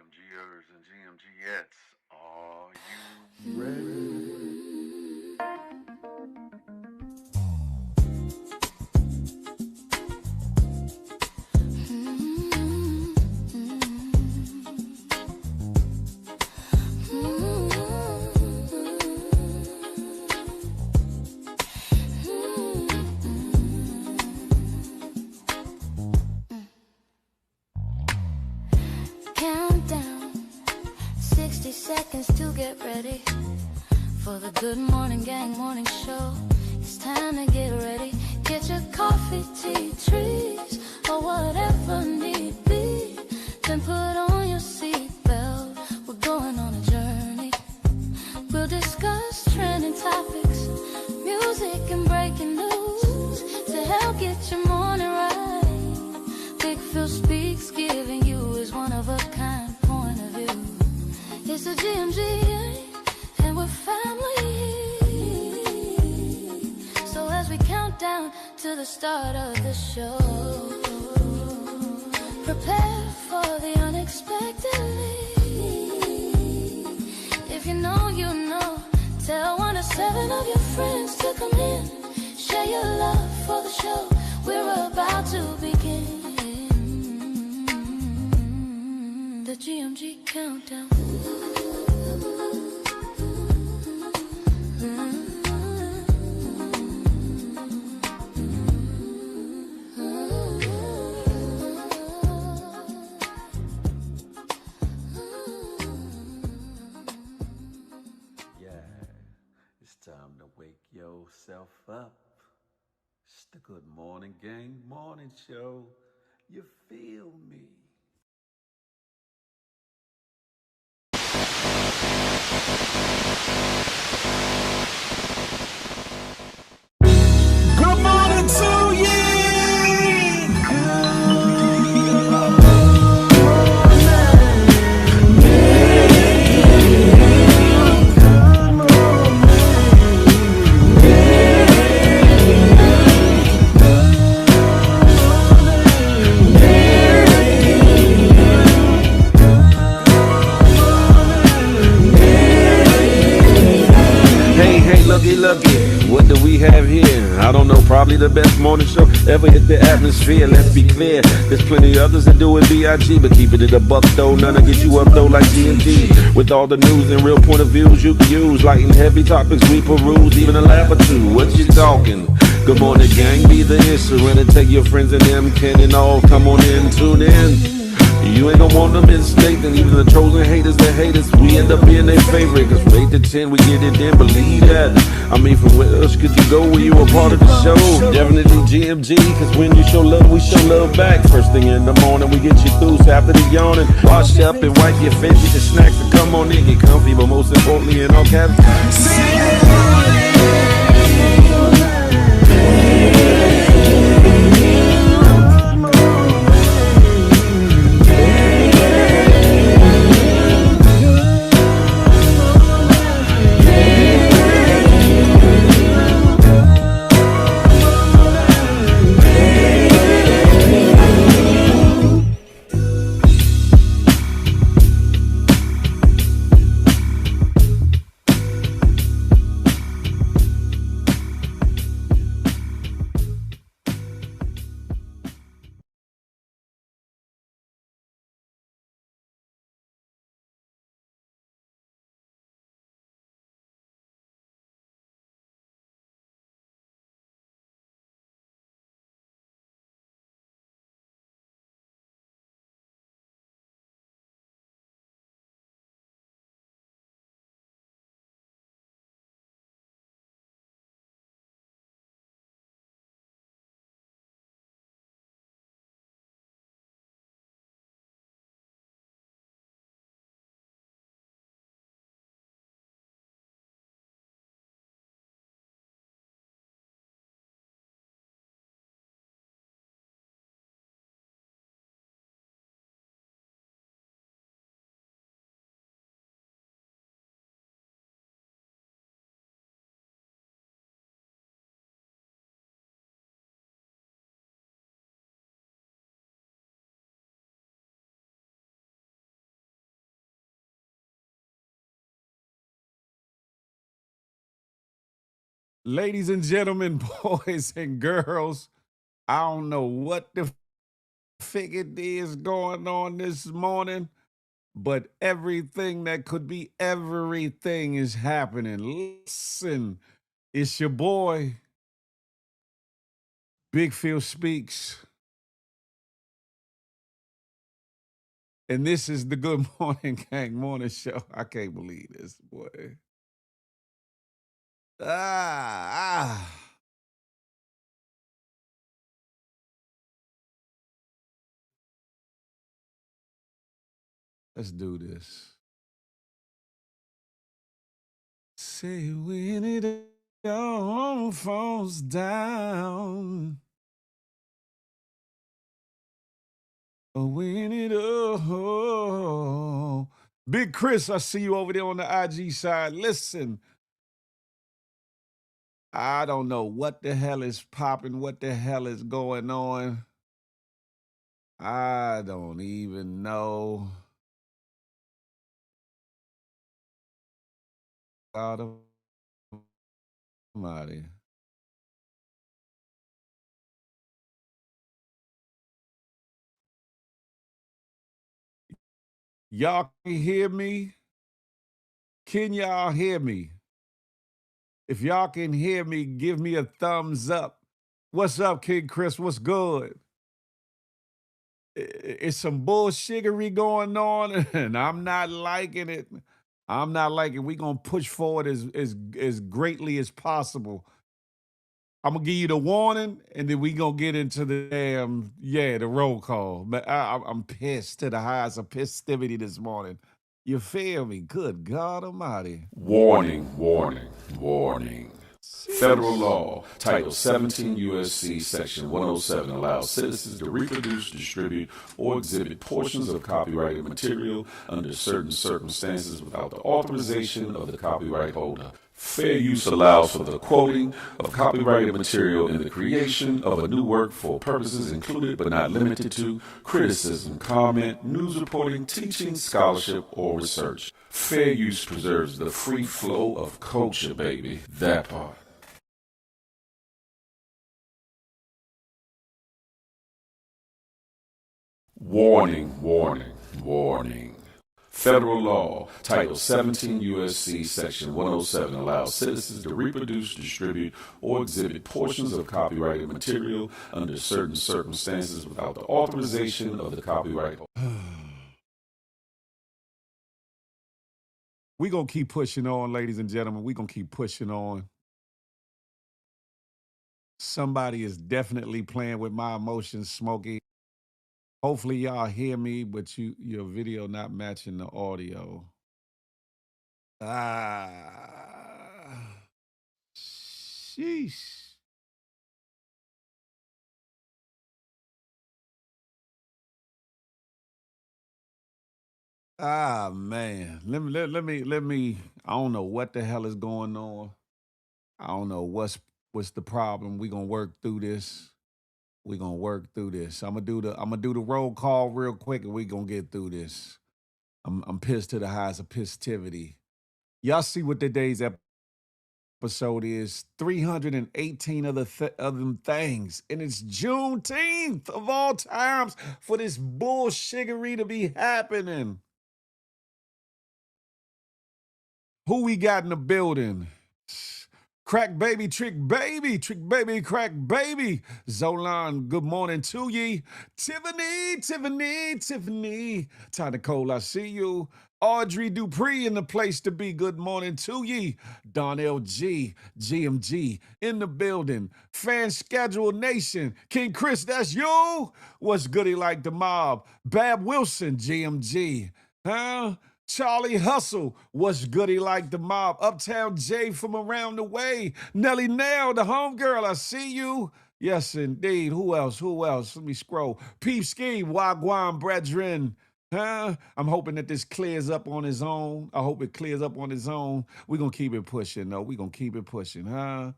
GMGers and GMGettes, are you ready? Countdown, 60 seconds to get ready for the Good Morning Gang morning show. It's time to get ready. Get your coffee, tea, trees, or whatever need be. Then put on your seatbelt. We're going on a journey. We'll discuss trending topics, music and breaking news to help get your morning right. Big Phil speaks, giving you his one-of-a-kind point of view. It's a GMG, and we're family. So as we count down to the start of the show, prepare for the unexpectedly. If you know, you know. Tell 1 to 7 of your friends to come in. Share your love for the show. We're about to begin. The GMG countdown. Yeah, it's time to wake yourself up. It's the Good Morning Gang morning show. You feel me? Good morning to you. Hey, looky, what do we have here? I don't know, probably the best morning show ever hit the atmosphere. Let's be clear, there's plenty others that do it B.I.G. But keep it at a buck though, none to get you up though like G&G. With all the news and real point of views you can use, light and heavy topics we peruse, even a laugh or two. What you talking? Good morning gang, be the issue, and take your friends and them, Ken and all, come on in, tune in. You ain't gonna want them in state, and even the trolls and haters that hate us, we end up being their favorite. Cause from 8 to 10, we get it in, believe that. I mean, from where else could you go when you a part of the show? Definitely GMG, cause when you show love, we show love back. First thing in the morning, we get you through, so after the yawning, wash up and wipe your face, get your snacks, and come on in, get comfy, but most importantly, in all caps, Ladies and gentlemen, boys and girls, I don't know what the figure is going on this morning, but everything that could be everything is happening. Listen, it's your boy, Big Phil Speaks, and this is the Good Morning Gang Morning Show. I can't believe this, boy. Ah. Let's do this. Say when it all falls down. When it all. Big Chris, I see you over there on the IG side. Listen, I don't know what the hell is popping, what the hell is going on. I don't even know. God almighty. Y'all can hear me? Can y'all hear me? If y'all can hear me, give me a thumbs up. What's up, King Chris? What's good? It's some bullshiggery going on, and I'm not liking it. I'm not liking it. We're going to push forward as greatly as possible. I'm going to give you the warning, and then we going to get into the roll call. But I'm pissed to the highest of festivity this morning. You feel me? Good God almighty. Warning, warning, warning. Federal law, Title 17 U.S.C. Section 107 allows citizens to reproduce, distribute, or exhibit portions of copyrighted material under certain circumstances without the authorization of the copyright holder. Fair use allows for the quoting of copyrighted material in the creation of a new work for purposes included but not limited to criticism, comment, news reporting, teaching, scholarship, or research. Fair use preserves the free flow of culture, baby. That part. Warning, warning, warning. Federal law, Title 17 U.S.C. Section 107 allows citizens to reproduce, distribute, or exhibit portions of copyrighted material under certain circumstances without the authorization of the copyright holder. We're going to keep pushing on, ladies and gentlemen. We're going to keep pushing on. Somebody is definitely playing with my emotions, Smokey. Hopefully y'all hear me, but your video not matching the audio. Sheesh. Man. Let me. I don't know what the hell is going on. I don't know what's the problem. We're gonna work through this. We're gonna work through this. I'm gonna do the roll call real quick and we're gonna get through this. I'm pissed to the highest of pissivity. Y'all see what today's episode is? 318 other things. And it's Juneteenth of all times for this bullshiggery to be happening. Who we got in the building? Crack baby, trick baby, crack baby. Zolan, good morning to ye. Tiffany. Tana Cole, I see you. Audrey Dupree in the place to be. Good morning to ye. Donnell G, GMG in the building. Fan Schedule Nation. King Chris, that's you. What's goody like the mob? Bab Wilson, GMG. Huh? Charlie Hustle, what's goody like the mob? Uptown J from around the way. Nelly Nail, the homegirl, I see you. Yes, indeed. Who else? Let me scroll. Peep Scheme, Wagwan, brethren. Huh? I'm hoping that this clears up on his own. I hope it clears up on its own. We're going to keep it pushing, though. We're going to keep it pushing, huh?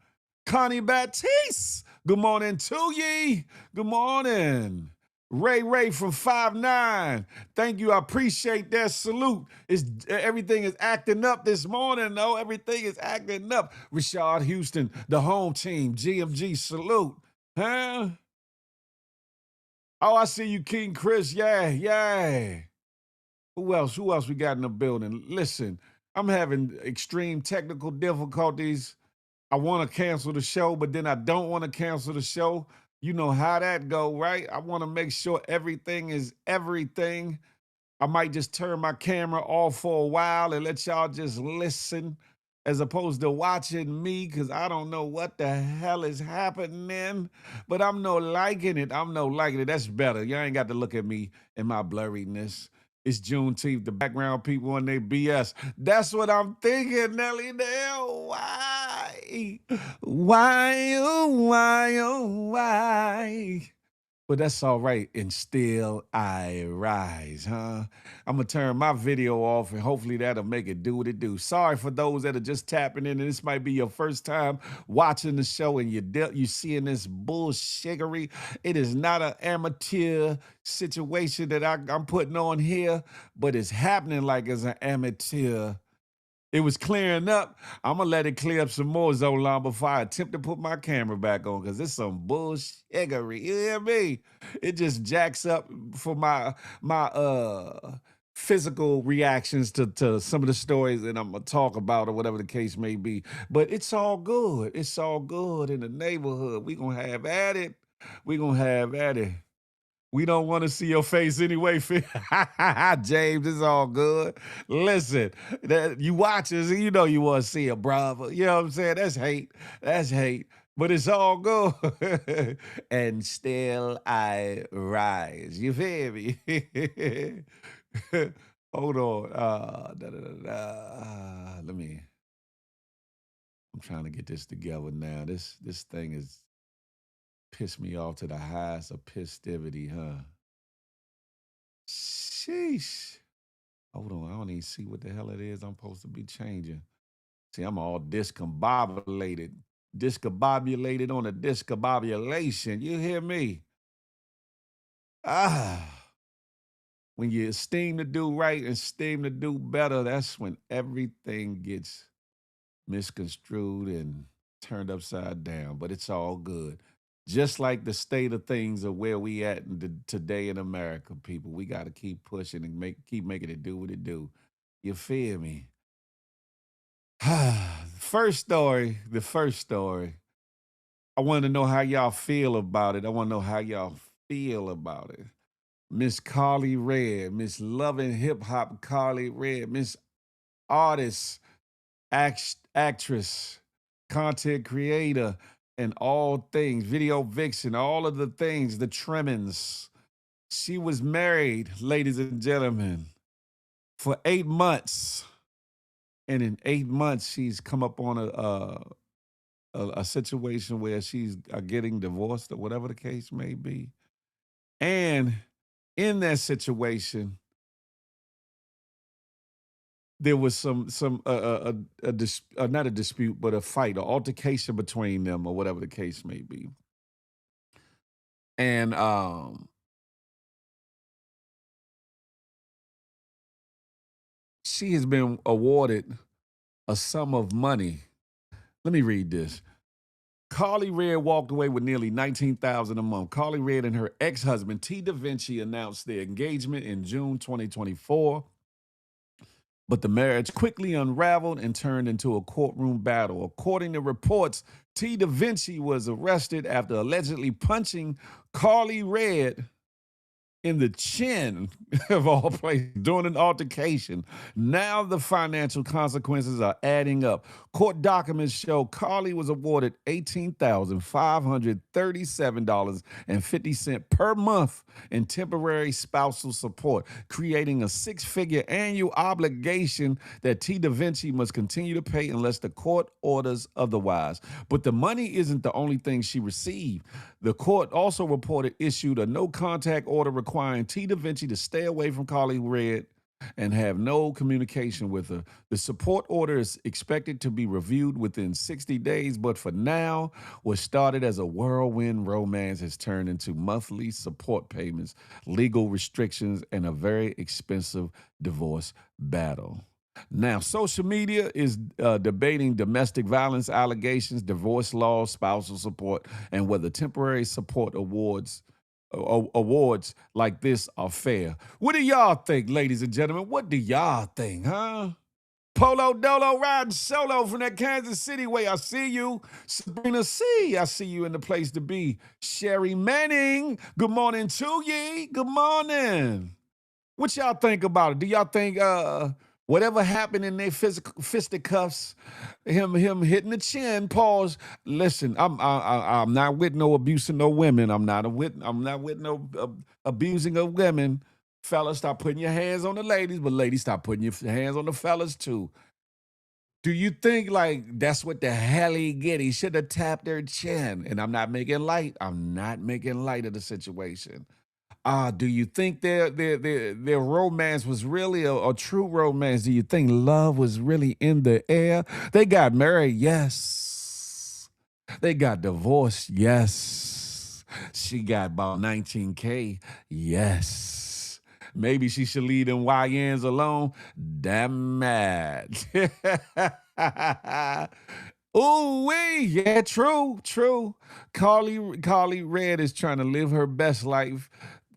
Connie Baptiste, good morning to ye. Good morning. Ray from 5'9". Thank you. I appreciate that. Salute. Everything is acting up this morning, though. Everything is acting up. Rashad Houston, the home team. GMG, salute. Huh? Oh, I see you, King Chris. Yeah. Who else? Who else we got in the building? Listen, I'm having extreme technical difficulties. I want to cancel the show, but then I don't want to cancel the show. You know how that go, right? I want to make sure everything is everything. I might just turn my camera off for a while and let y'all just listen as opposed to watching me, because I don't know what the hell is happening, but I'm no liking it. I'm no liking it. That's better. Y'all ain't got to look at me and my blurriness. It's Juneteenth, the background people on their BS. That's what I'm thinking, Nelly Dale. Why? Why, why? But that's all right, and still I rise, huh? I'm gonna turn my video off, and hopefully that'll make it do what it do. Sorry for those that are just tapping in, and this might be your first time watching the show, and you seeing this bullshiggery. It is not an amateur situation that I'm putting on here, but it's happening like it's an amateur. It was clearing up. I'm gonna let it clear up some more, Zolan, before I attempt to put my camera back on, because it's some bullshiggery. You hear me? It just jacks up for my physical reactions to some of the stories that I'm gonna talk about, or whatever the case may be. But it's all good. It's all good in the neighborhood. We gonna have at it. We gonna have at it. We don't want to see your face anyway, James. It's all good. Listen, you watchers, you know you want to see a brother. You know what I'm saying? That's hate. That's hate. But it's all good. And still I rise. You feel me? Hold on. Let me. I'm trying to get this together now. This thing is pissed me off to the highest of pistivity, huh? Sheesh. Hold on, I don't even see what the hell it is I'm supposed to be changing. See, I'm all discombobulated. Discombobulated on a discombobulation. You hear me? Ah. When you esteem to do right and esteem to do better, that's when everything gets misconstrued and turned upside down. But it's all good. Just like the state of things of where we at today in America, people, we got to keep pushing and keep making it do what it do. You feel me? The first story. I want to know how y'all feel about it. I want to know how y'all feel about it. Miss Carly Red, Miss Loving Hip Hop Carly Red, Miss Artist, actress, content creator, and all things, video vixen, all of the things, the trimmings. She was married, ladies and gentlemen, for 8 months. And in 8 months, she's come up on a situation where she's getting divorced or whatever the case may be. And in that situation, there was some not a dispute, but a fight, or altercation between them, or whatever the case may be. And she has been awarded a sum of money. Let me read this. Carly Red walked away with nearly $19,000 a month. Carly Red and her ex-husband, T. Da Vinci, announced their engagement in June 2024. But the marriage quickly unraveled and turned into a courtroom battle. According to reports, T. Da Vinci was arrested after allegedly punching Carly Red in the chin, of all places, during an altercation. Now the financial consequences are adding up. Court documents show Carly was awarded $18,537.50 per month in temporary spousal support, creating a six-figure annual obligation that T. Da Vinci must continue to pay unless the court orders otherwise. But the money isn't the only thing she received. The court also issued a no-contact order requiring T. Da Vinci to stay away from Carly Red and have no communication with her. The support order is expected to be reviewed within 60 days, but for now, what started as a whirlwind romance has turned into monthly support payments, legal restrictions, and a very expensive divorce battle. Now, social media is debating domestic violence allegations, divorce laws, spousal support, and whether temporary support awards like this are fair. What do y'all think, ladies and gentlemen? What do y'all think, huh? Polo Dolo riding solo from that Kansas City way. I see you. Sabrina C. I see you in the place to be. Sherry Manning. Good morning to ye. Good morning. What y'all think about it? Do y'all think whatever happened in their physical fisticuffs, him hitting the chin? Pause. Listen, I'm not with no abusing no women. I'm not with no abusing of women. Fellas, stop putting your hands on the ladies, but ladies, stop putting your hands on the fellas too. Do you think like that's what the hell he get? He should have tapped their chin. And I'm not making light. I'm not making light of the situation. Do you think their romance was really a true romance? Do you think love was really in the air? They got married, yes. They got divorced, yes. She got about 19K, yes. Maybe she should leave them YNs alone. Damn mad. Ooh wee, yeah, true. Carly Red is trying to live her best life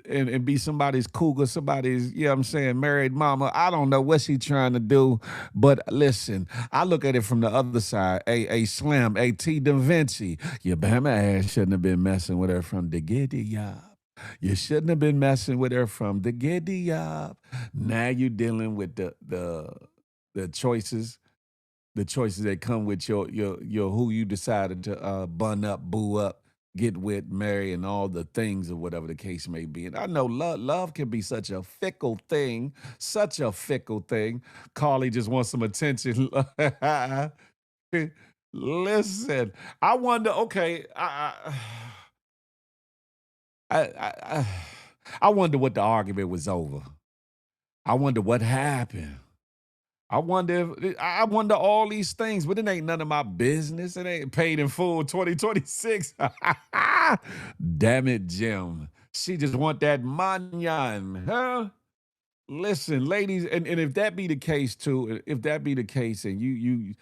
and be somebody's cougar, somebody's, you know what I'm saying, married mama. I don't know what she's trying to do, but listen, I look at it from the other side. A Slim, a T Da Vinci. Your Bama ass shouldn't have been messing with her from the giddy up. You shouldn't have been messing with her from the giddy up. Now you're dealing with the choices that come with your who you decided to bun up, boo up, get with, marry, and all the things or whatever the case may be. And I know love can be such a fickle thing, such a fickle thing. Carly just wants some attention. Listen, I wonder. Okay, I I wonder what the argument was over. I wonder what happened. I wonder all these things, but it ain't none of my business. It ain't paid in full 2026. Damn it, Jim. She just want that manyan, huh? Listen, ladies, and if that be the case too, if that be the case, and you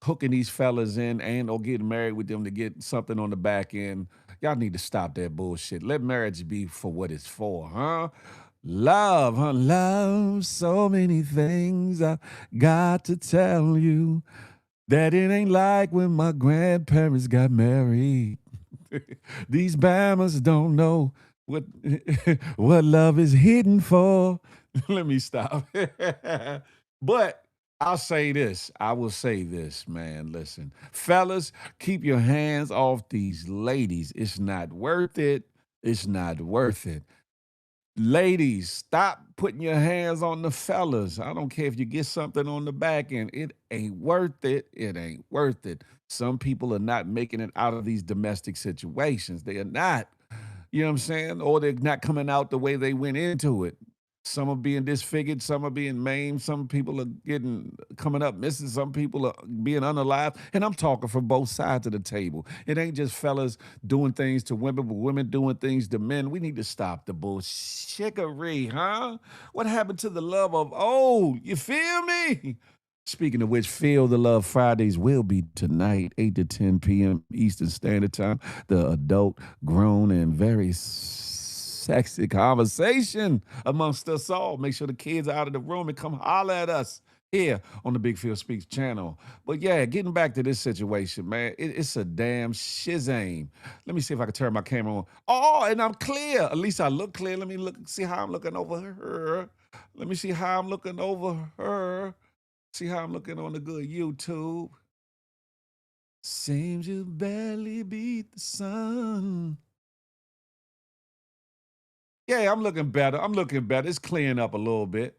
hooking these fellas in and or getting married with them to get something on the back end, y'all need to stop that bullshit. Let marriage be for what it's for, huh? Love, huh? Love, so many things I got to tell you that it ain't like when my grandparents got married. These Bamas don't know what what love is hidden for. Let me stop. But I'll say this. I will say this, man. Listen, fellas, keep your hands off these ladies. It's not worth it. It's not worth it. Ladies, stop putting your hands on the fellas. I don't care if you get something on the back end. It ain't worth it. It ain't worth it. Some people are not making it out of these domestic situations. They are not. You know what I'm saying? Or they're not coming out the way they went into it. Some are being disfigured, some are being maimed, some people are getting coming up missing, some people are being unalive. And I'm talking from both sides of the table. It ain't just fellas doing things to women, but women doing things to men. We need to stop the bullshickery, huh? What happened to the love of old? You feel me? Speaking of which, Feel the Love Fridays will be tonight, 8 to 10 p.m. Eastern Standard Time. The adult, grown, and very sexy conversation amongst us all. Make sure the kids are out of the room and come holler at us here on the Big Phil Speaks channel. But yeah, getting back to this situation, man, it's a damn shizame. Let me see if I can turn my camera on. Oh, and I'm clear. At least I look clear. Let me see how I'm looking over her. Let me see how I'm looking over her. See how I'm looking on the good YouTube. Seems you barely beat the sun. Yeah, I'm looking better. I'm looking better. It's clearing up a little bit.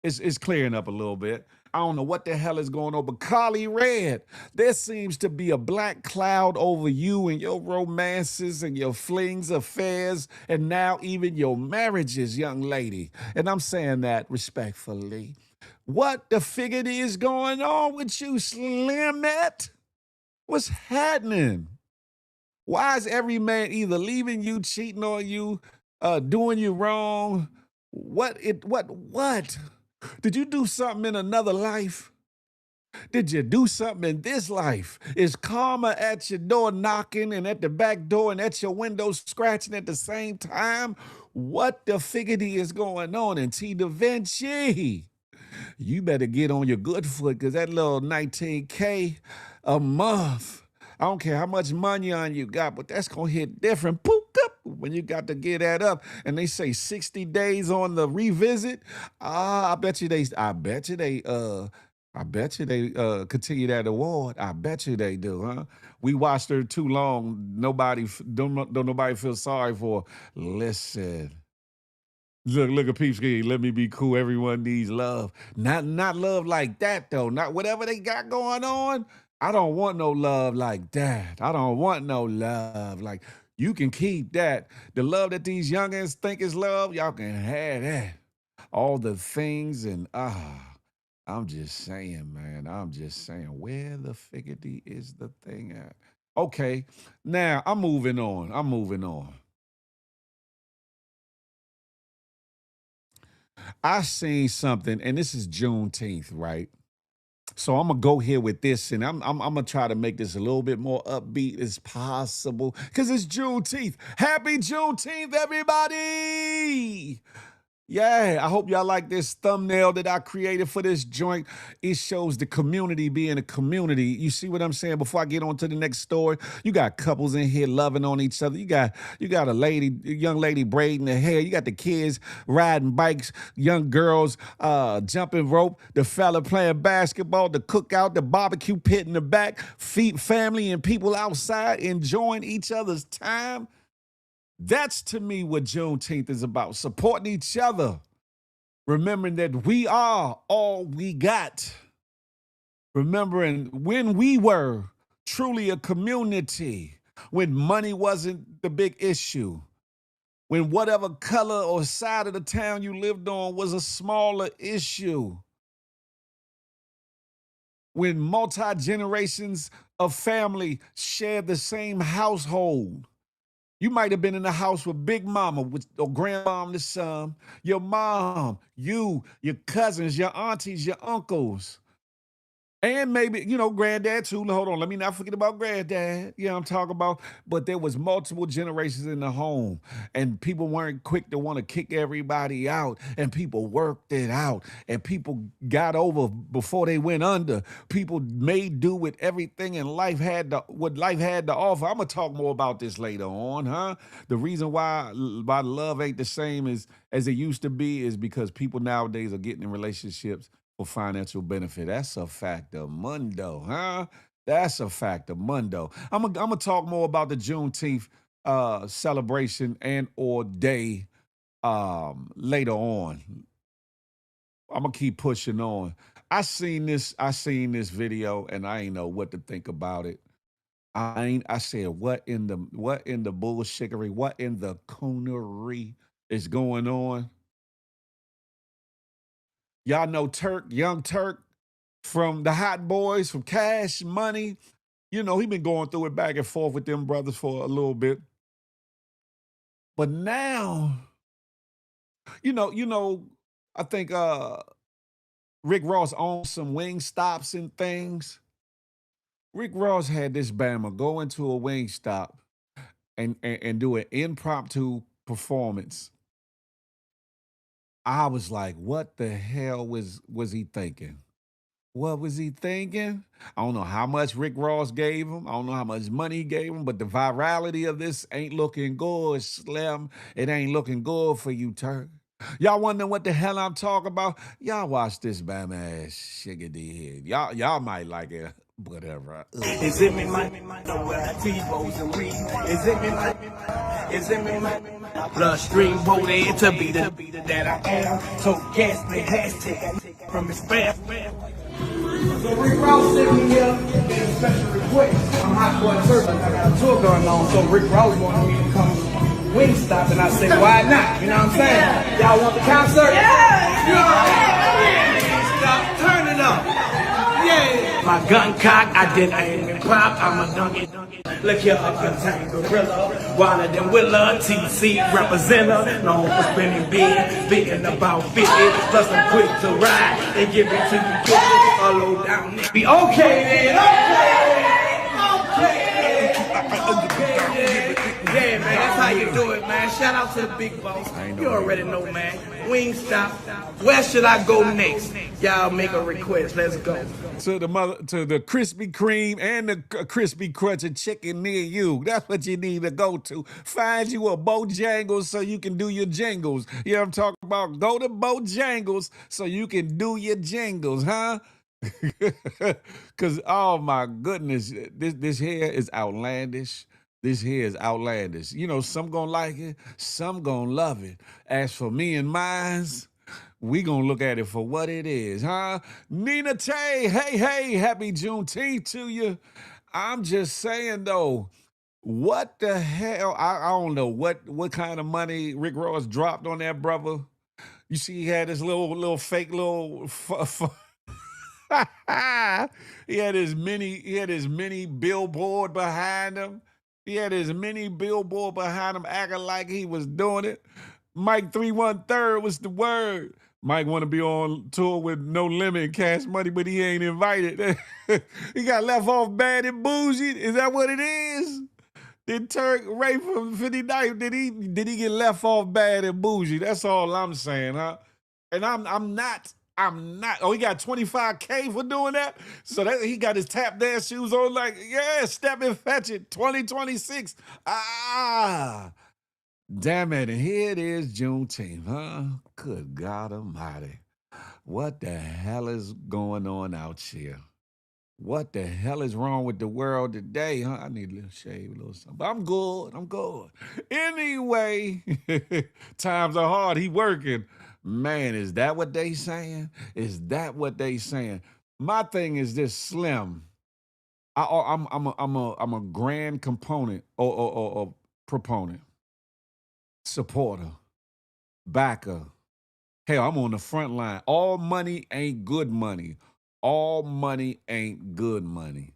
It's clearing up a little bit. I don't know what the hell is going on, but Carly Red, there seems to be a black cloud over you and your romances and your flings, affairs, and now even your marriages, young lady. And I'm saying that respectfully. What the figgity is going on with you, Slimette? What's happening? Why is every man either leaving you, cheating on you, doing you wrong? What? Did you do something in another life? Did you do something in this life? Is karma at your door knocking and at the back door and at your window scratching at the same time? What the figgity is going on in T. Da Vinci? You better get on your good foot because that little 19K a month, I don't care how much money on you got, but that's going to hit different. Poop up when you got to get that up. And they say 60 days on the revisit. I bet you they continue that award. I bet you they do, huh? We watched her too long. Don't nobody feel sorry for her. Listen. Look at Peeps King. Let me be cool. Everyone needs love. Not love like that, though. Not whatever they got going on. I don't want no love like that. I don't want no love. Like, you can keep that. The love that these youngins think is love, y'all can have that. All the things and I'm just saying, man. I'm just saying, where the figgity is the thing at? Okay, now I'm moving on. I seen something, and this is Juneteenth, right? So I'm gonna go here with this, and I'm gonna try to make this a little bit more upbeat as possible, cause it's Juneteenth. Happy Juneteenth, everybody! Yeah, I hope y'all like this thumbnail that I created for this joint. It shows the community being a community. You see what I'm saying? Before I get on to the next story, you got couples in here loving on each other. You got a young lady braiding her hair. You got the kids riding bikes, young girls jumping rope, the fella playing basketball, the cookout, the barbecue pit in the back, family and people outside enjoying each other's time. That's to me what Juneteenth is about, supporting each other, remembering that we are all we got, remembering when we were truly a community, when money wasn't the big issue, when whatever color or side of the town you lived on was a smaller issue, when multi-generations of family shared the same household. You might have been in the house with Big Mama or Grandma the son, your mom, you, your cousins, your aunties, your uncles. And maybe, granddad too. Hold on, let me not forget about granddad. I'm talking about. But there was multiple generations in the home, and people weren't quick to want to kick everybody out, and people worked it out, and people got over before they went under. People made do with everything, and what life had to offer. I'm gonna talk more about this later on, huh? The reason why love ain't the same as it used to be is because people nowadays are getting in relationships for financial benefit. That's a fact of mundo, huh? That's a fact of mundo. I'm gonna talk more about the Juneteenth celebration and or day later on. I'm gonna keep pushing on. I seen this video and I ain't know what to think about it. I said, what in the bullshittery, what in the coonery is going on? Y'all know Turk, Young Turk, from the Hot Boys, from Cash Money. He been going through it back and forth with them brothers for a little bit. But now, I think Rick Ross owns some wing stops and things. Rick Ross had this Bama go into a wing stop and do an impromptu performance. I was like, what the hell was he thinking? What was he thinking? I don't know how much Rick Ross gave him. I don't know how much money he gave him, but the virality of this ain't looking good, Slim. It ain't looking good for you, Turk. Y'all wondering what the hell I'm talking about? Y'all watch this bam ass shiggity head. Y'all might like it, whatever. Is it me, my T-Bows and weed? Is it me, my Bloodstream voted to be the that I am. So gas me hashtag from his fam. So Rick Ross sent me here with a special request. I'm hot boy service. I got a tour going on, so Rick Ross wanted me to come Wingstop, and I said, why not? You know what I'm saying? Y'all want the concert? Stop, turn it up. Yeah. My gun cock, I did aim and pop. I'm a donkey. Look here, a contained gorilla. Wilder than Willa, TC representer. Known for spinning big, spitting about 50. Plus I'm quick to ride. They give it to you quick, all low down. Be okay then, okay. Yeah, man, that's how you do it, man. Shout out to the big boss. You already know, man. Wingstop. Where should I go next? Y'all make a request. Let's go. To the Krispy Kreme and the Crispy Crunch chicken near you. That's what you need to go to. Find you a Bojangles so you can do your jingles. You know what I'm talking about? Go to Bojangles so you can do your jingles, huh? Cause oh my goodness, this here is outlandish. This here is outlandish. You know, some gonna like it, some gonna love it. As for me and mines, we gonna look at it for what it is, huh? Nina Tay, hey, happy Juneteenth to you. I'm just saying though, what the hell? I don't know what kind of money Rick Ross dropped on that brother. You see, he had this little fake little. He had his mini billboard behind him. He had his mini billboard behind him acting like he was doing it. Mike 313 was the word. Mike want to be on tour with No Limit Cash Money, but he ain't invited. He got left off Bad and Bougie. Is that what it is? Did Turk Ray from 59, did he get left off Bad and Bougie? That's all I'm saying, huh? And I'm not. Oh, he got 25K for doing that? So that he got his tap dance shoes on like, yeah, step and fetch it, 2026. Ah, damn it. And here it is, Juneteenth, huh? Good God Almighty. What the hell is going on out here? What the hell is wrong with the world today, huh? I need a little shave, a little something. But I'm good. Anyway, times are hard. He working. Man, is that what they saying? Is that what they saying? My thing is this, Slim. I'm a grand component or proponent, supporter, backer. Hell, I'm on the front line. All money ain't good money. All money ain't good money.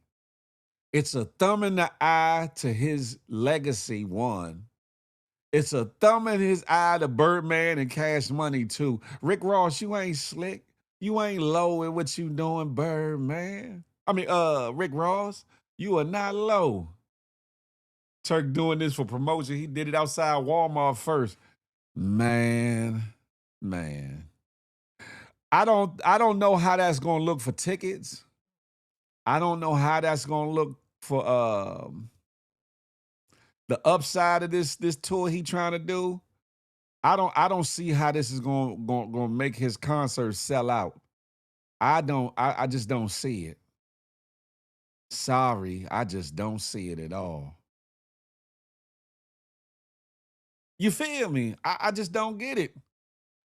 It's a thumb in the eye to his legacy, one. It's a thumb in his eye to Birdman and Cash Money, too. Rick Ross, you ain't slick. You ain't low in what you doing, Birdman. Rick Ross, you are not low. Turk doing this for promotion. He did it outside Walmart first. Man. I don't know how that's gonna look for tickets. I don't know how that's gonna look for the upside of this tour he trying to do. I don't see how this is gonna make his concert sell out. I just don't see it. Sorry, I just don't see it at all. You feel me? I just don't get it.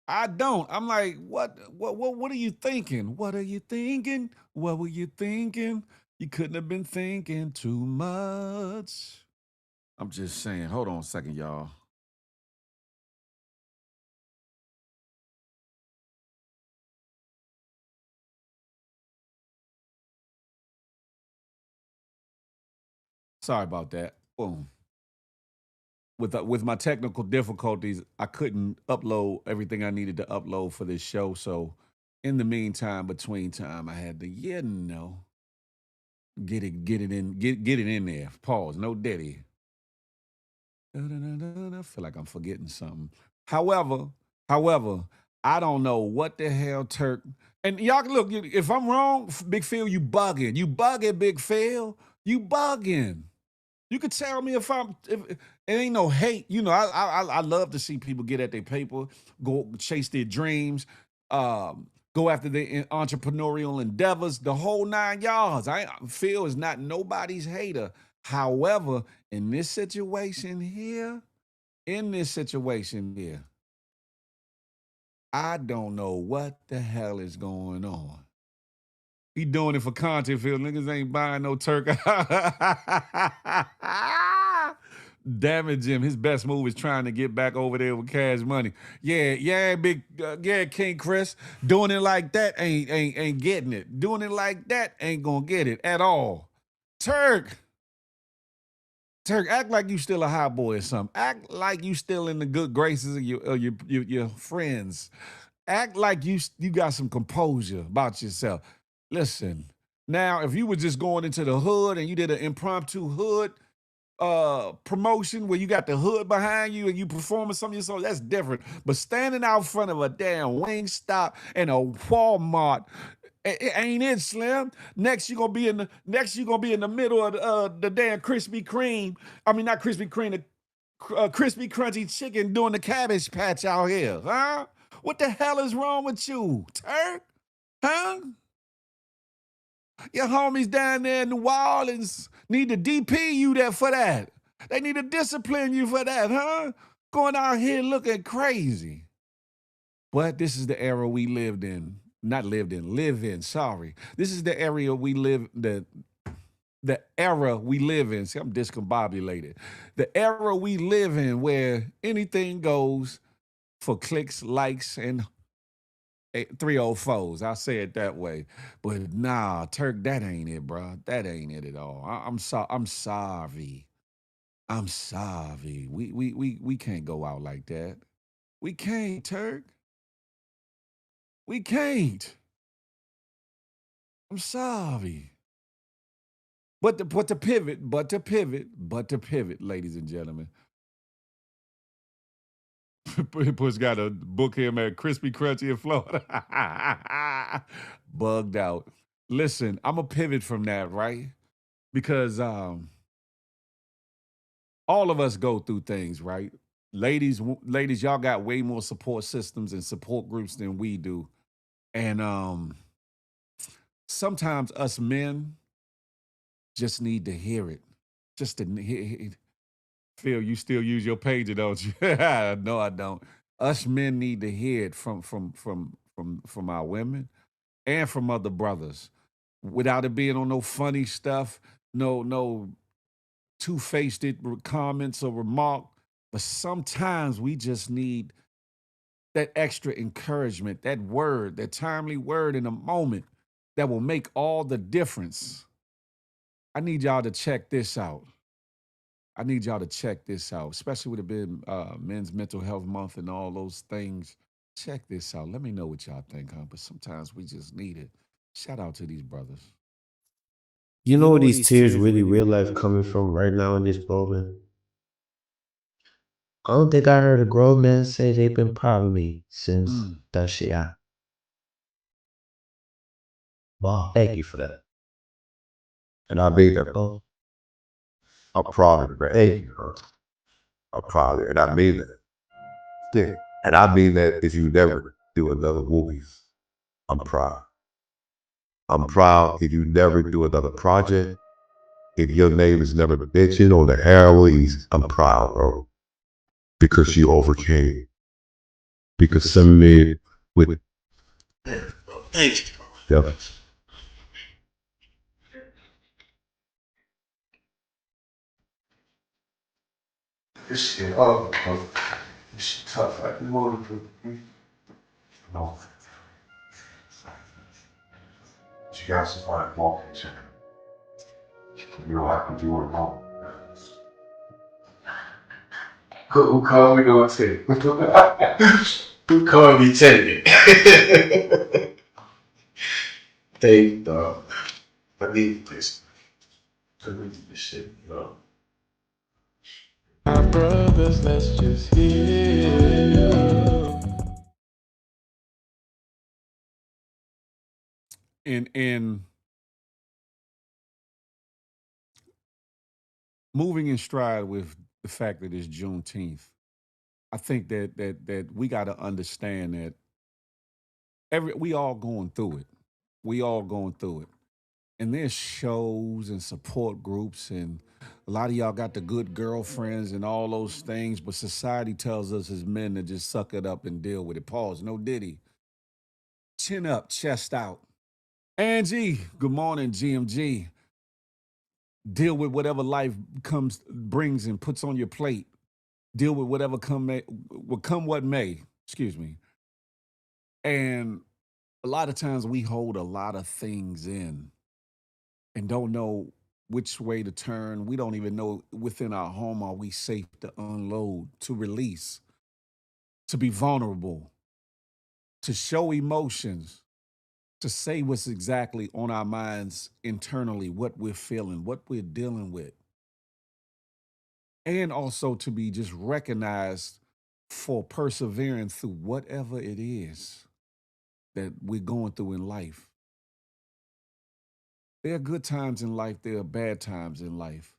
I don't. I'm like, what are you thinking? What are you thinking? What were you thinking? You couldn't have been thinking too much. I'm just saying. Hold on a second, y'all. Sorry about that. Boom. With my technical difficulties, I couldn't upload everything I needed to upload for this show. So in the meantime, between time, I had to, get it in there. Pause. No Diddy. I feel like I'm forgetting something. However, I don't know what the hell Turk. And y'all look, if I'm wrong, Big Phil, you bugging. You bugging, Big Phil. You bugging. You could tell me if it ain't no hate. You know, I love to see people get at their paper, go chase their dreams, go after their entrepreneurial endeavors, the whole 9 yards. Phil is not nobody's hater. However, in this situation here, in this situation here, I don't know what the hell is going on. He doing it for content, Phil. Niggas ain't buying no turk. Damn it, Jim. His best move is trying to get back over there with Cash Money. Yeah, King Chris. Doing it like that ain't getting it. Doing it like that ain't gonna get it at all. Turk, act like you still a hot boy or something. Act like you still in the good graces of your friends. Act like you got some composure about yourself. Listen, now if you were just going into the hood and you did an impromptu hood promotion where you got the hood behind you and you performing some of your songs, that's different. But standing out front of a damn Wingstop and a Walmart, ain't it, Slim? Next you gonna be in the middle of the damn Krispy Kreme. I mean not Krispy Kreme, the crispy crunchy chicken doing the cabbage patch out here, huh? What the hell is wrong with you, Turk? Huh? Your homies down there in New Orleans need to DP you there for that. They need to discipline you for that, huh? Going out here looking crazy. But this is the era we lived in. Not lived in, live in, sorry. This is the area we live, the era we live in. See, I'm discombobulated. The era we live in where anything goes for clicks, likes, and 304s. I'll say it that way. But nah, Turk, that ain't it, bro. That ain't it at all. I'm sorry. I'm sorry. We can't go out like that. We can't, Turk. We can't. I'm sorry. But to pivot, ladies and gentlemen. Push got a book him at Crispy Crunchy in Florida. Bugged out. Listen, I'm a pivot from that, right? Because all of us go through things, right? Ladies, y'all got way more support systems and support groups than we do. And sometimes us men just need to hear it. Just to hear. Phil, you still use your pager, don't you? No, I don't. Us men need to hear it from our women and from other brothers, without it being on no funny stuff, no two-faced comments or remark. But sometimes we just need that extra encouragement, that word, that timely word in a moment that will make all the difference. I need y'all to check this out. I need y'all to check this out, especially with it being Men's Mental Health Month and all those things. Check this out. Let me know what y'all think, huh? But sometimes we just need it. Shout out to these brothers. You know where these tears really real life coming from right now in this moment? I don't think I heard a grown man say they've been proud of me since that shit happened. Wow, thank you for that. And I mean that. Oh, I'm proud of it, bro. Hey, I'm proud of it. And I mean that. Yeah. And I mean that if you never do another movie, I'm proud. I'm proud if you never do another project. If your name is never mentioned on the airways, I'm proud, bro. Because you overcame. Because some men with thank you. yeah. This shit, this shit tough. Like, no. You guys to find fault. You don't have to do it wrong. Who called me going to? Who called me Teddy? Thank you, dog. I need this. I need this shit, bro. My brothers, let's just heal. In moving in stride with the fact that it's Juneteenth, I think that we got to understand that we all going through it. We all going through it. And there's shows and support groups, and a lot of y'all got the good girlfriends and all those things, but society tells us as men to just suck it up and deal with it. Pause. No diddy. Chin up, chest out. Angie, good morning, GMG. Deal with whatever life brings and puts on your plate. Deal with whatever will come what may. Excuse me. And a lot of times we hold a lot of things in and don't know which way to turn. We don't even know within our home are we safe to unload, to release, to be vulnerable, to show emotions, to say what's exactly on our minds internally, what we're feeling, what we're dealing with, and also to be just recognized for persevering through whatever it is that we're going through in life. There are good times in life, there are bad times in life.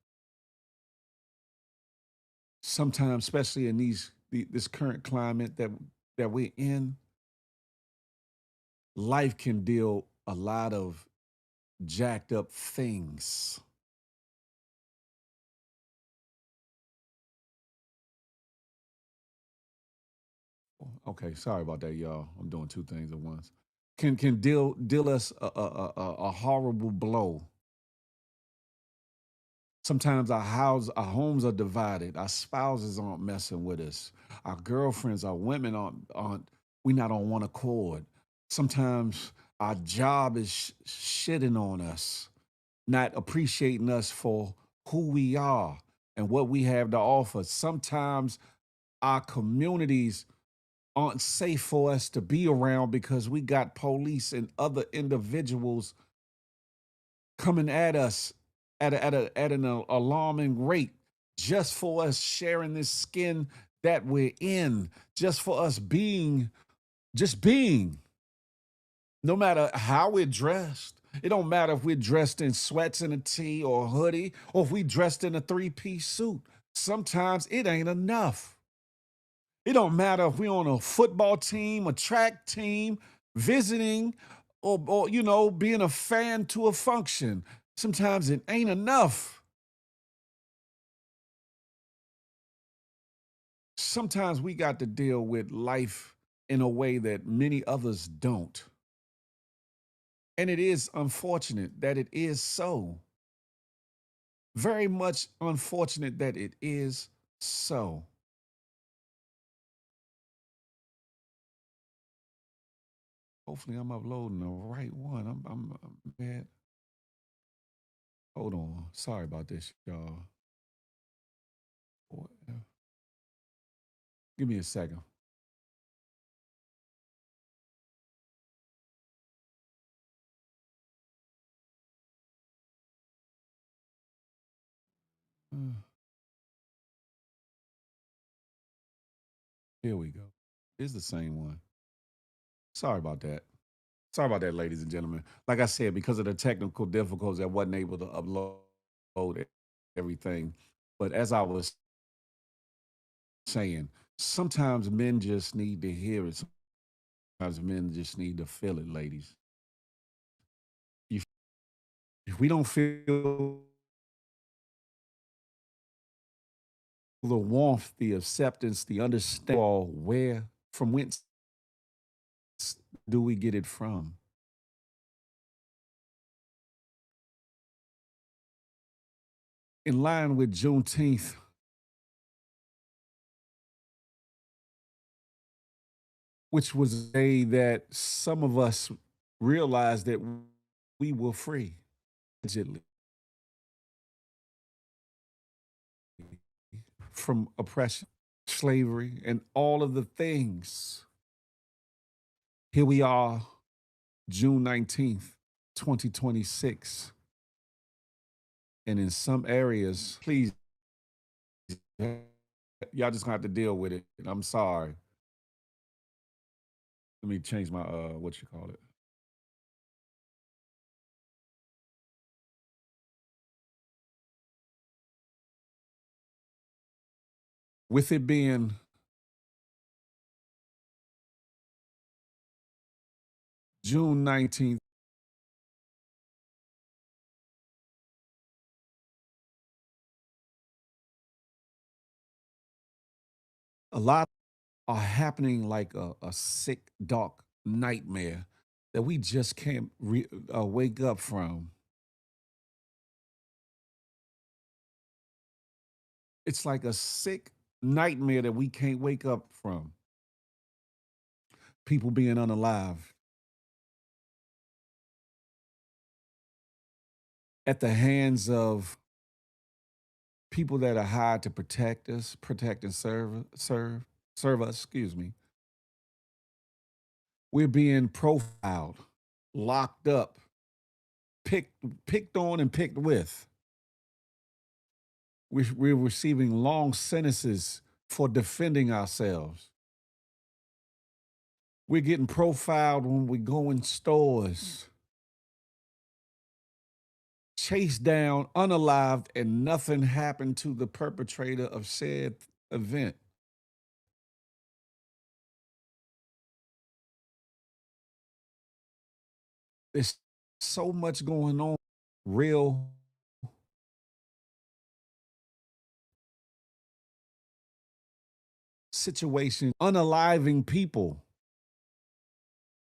Sometimes, especially in this current climate that we're in, life can deal a lot of jacked up things. Okay, sorry about that, y'all. I'm doing two things at once. Can deal us a horrible blow. Sometimes our homes are divided. Our spouses aren't messing with us. Our girlfriends, our women aren't we not on one accord. Sometimes our job is shitting on us, not appreciating us for who we are and what we have to offer. Sometimes our communities aren't safe for us to be around because we got police and other individuals coming at us at an alarming rate just for us sharing this skin that we're in, just for us being, no matter how we're dressed. It don't matter if we're dressed in sweats and a tee or a hoodie, or if we dressed in a three-piece suit. Sometimes it ain't enough. It don't matter if we're on a football team, a track team, visiting, or being a fan to a function. Sometimes it ain't enough. Sometimes we got to deal with life in a way that many others don't. And it is unfortunate that it is so. Very much unfortunate that it is so. Hopefully, I'm uploading the right one. I'm bad. Hold on. Sorry about this, y'all. Give me a second. Uh, Here we go. It's the same one. Sorry about that. Sorry about that, ladies and gentlemen. Like I said, because of the technical difficulties, I wasn't able to upload everything. But as I was saying, sometimes men just need to hear it. Sometimes men just need to feel it, ladies. If, if we don't feel the warmth, the acceptance, the understanding, where, from whence do we get it from? In line with Juneteenth, which was a day that some of us realized that we were free, allegedly, from oppression, slavery, and all of the things. Here we are, June 19th, 2026. And in some areas, please, y'all just gonna have to deal with it. I'm sorry. Let me change my what you call it. With it being June 19th, lot are happening like a sick, dark nightmare that we just can't wake up from. It's like a sick nightmare that we can't wake up from. People being unalive at the hands of people that are hired to protect us, protect and serve us, excuse me. We're being profiled, locked up, picked on and picked with. We're receiving long sentences for defending ourselves. We're getting profiled when we go in stores, chased down, unalived, and nothing happened to the perpetrator of said event. There's so much going on, real situation, unaliving people,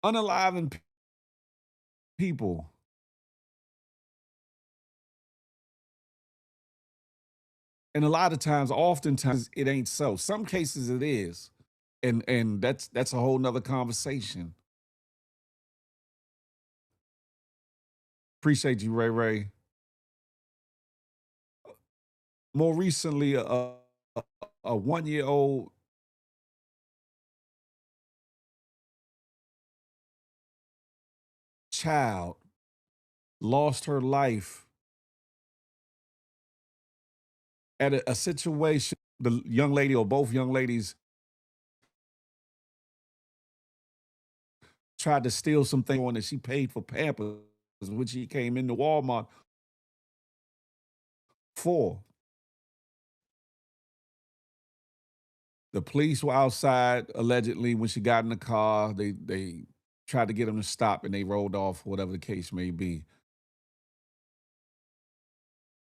unaliving people. And a lot of times, oftentimes, it ain't so. Some cases it is. And that's a whole nother conversation. Appreciate you, Ray Ray. More recently, a 1-year-old child lost her life at a situation. The young lady or both young ladies tried to steal something on that she paid for Pampers, which she came into Walmart for. The police were outside allegedly when she got in the car. They tried to get them to stop and they rolled off, whatever the case may be.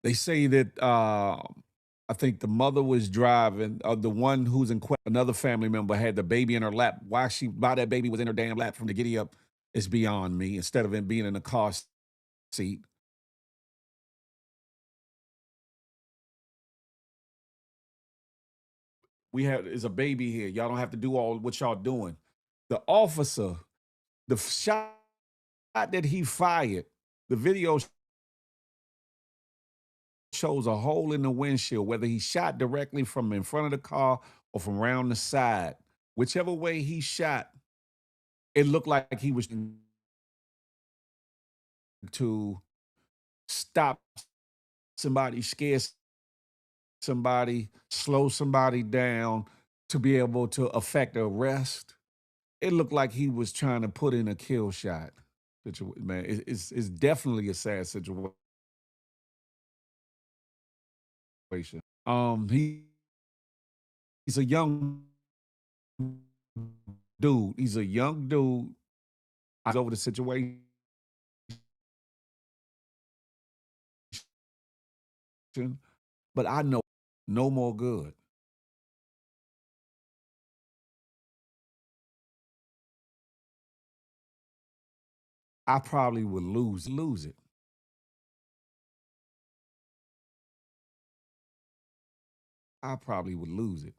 They say that I think the mother was driving. The one who's in question, another family member had the baby in her lap. Why that baby was in her damn lap from the giddy up is beyond me. Instead of it being in a car seat. Is a baby here. Y'all don't have to do all what y'all doing. The officer, the shot that he fired, the video shows a hole in the windshield, whether he shot directly from in front of the car or from around the side. Whichever way he shot, it looked like he was to stop somebody, scare somebody, slow somebody down to be able to effect arrest. It looked like he was trying to put in a kill shot. Man, it's definitely a sad situation. He's a young dude. He's a young dude. I over the situation, but I know no more good. I probably would lose it. I probably would lose it.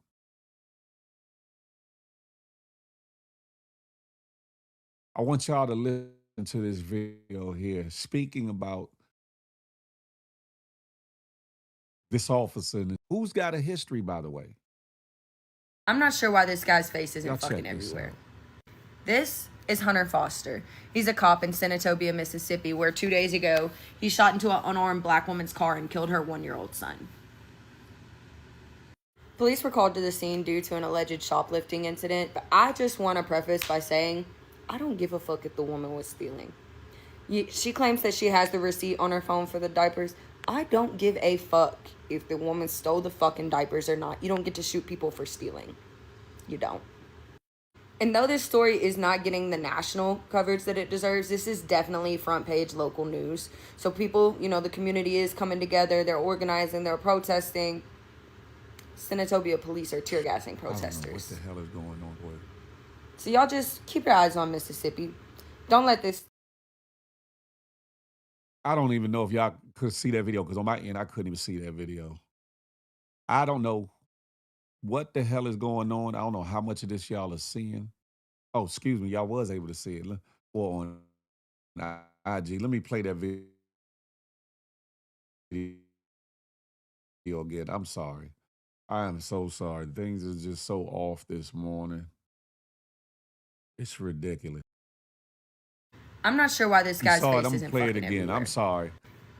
I want y'all to listen to this video here, speaking about this officer who's got a history, by the way. I'm not sure why this guy's face isn't Y'all fucking check this everywhere. out. This is Hunter Foster. He's a cop in Senatobia, Mississippi, where 2 days ago he shot into an unarmed black woman's car and killed her 1-year-old son. Police were called to the scene due to an alleged shoplifting incident, but I just want to preface by saying I don't give a fuck if the woman was stealing. She claims that she has the receipt on her phone for the diapers. I don't give a fuck if the woman stole the fucking diapers or not. You don't get to shoot people for stealing. You don't. And though this story is not getting the national coverage that it deserves, this is definitely front page local news. So people, the community is coming together. They're organizing. They're protesting. Senatobia police are tear gassing I don't know what the protesters. hell is going on, boy. So y'all just keep your eyes on Mississippi. Don't let this. I don't even know if y'all could see that video because on my end, I couldn't even see that video. I don't know what the hell is going on. I don't know how much of this y'all are seeing. Oh, excuse me, y'all was able to see it. Or on IG. Let me play that video again. I'm sorry. I am so sorry. Things is just so off this morning. It's ridiculous. I'm not sure why this You guy's saw it. face I'm isn't play it fucking again. everywhere. I'm sorry.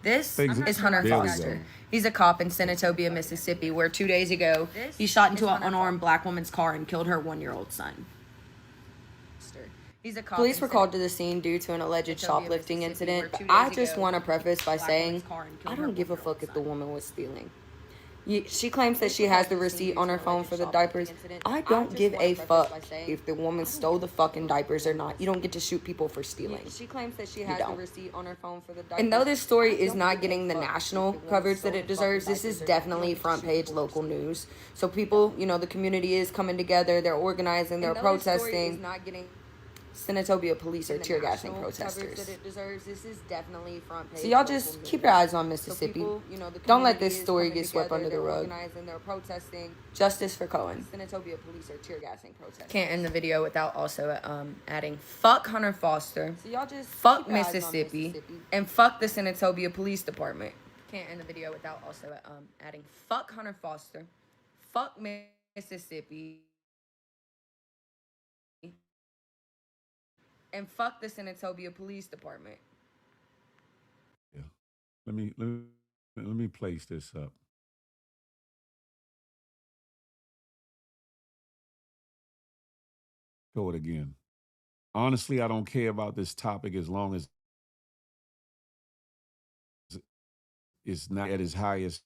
This Things is Hunter there we Foster. go. He's a cop in Senatobia, Mississippi, where 2 days ago he shot into an unarmed black woman's car and killed her 1-year-old son. Police were called to the scene due to an alleged shoplifting incident, but I just want to preface by saying I don't give a fuck if the woman was stealing. She claims that she has the receipt on her phone for the diapers. I don't give a fuck if the woman stole the fucking diapers or not. You don't get to shoot people for stealing. She claims that she has the receipt on her phone for the diapers. And though this story is not getting the national coverage that it deserves, this is definitely front page local news. So people, the community is coming together. They're organizing. They're protesting. Senatobia police are tear gassing protesters. So y'all just keep your eyes on Mississippi. Don't let this story get swept under the rug. Justice for Cohen. Senatobia police are tear gassing protesters. Can't end the video without also adding fuck Hunter Foster, fuck Mississippi, and fuck the Senatobia Police Department. Can't end the video without also adding fuck Hunter Foster, fuck Mississippi, and fuck the Senatobia Police Department. Yeah. Let me place this up. Show it again. Honestly, I don't care about this topic as long as it's not at its highest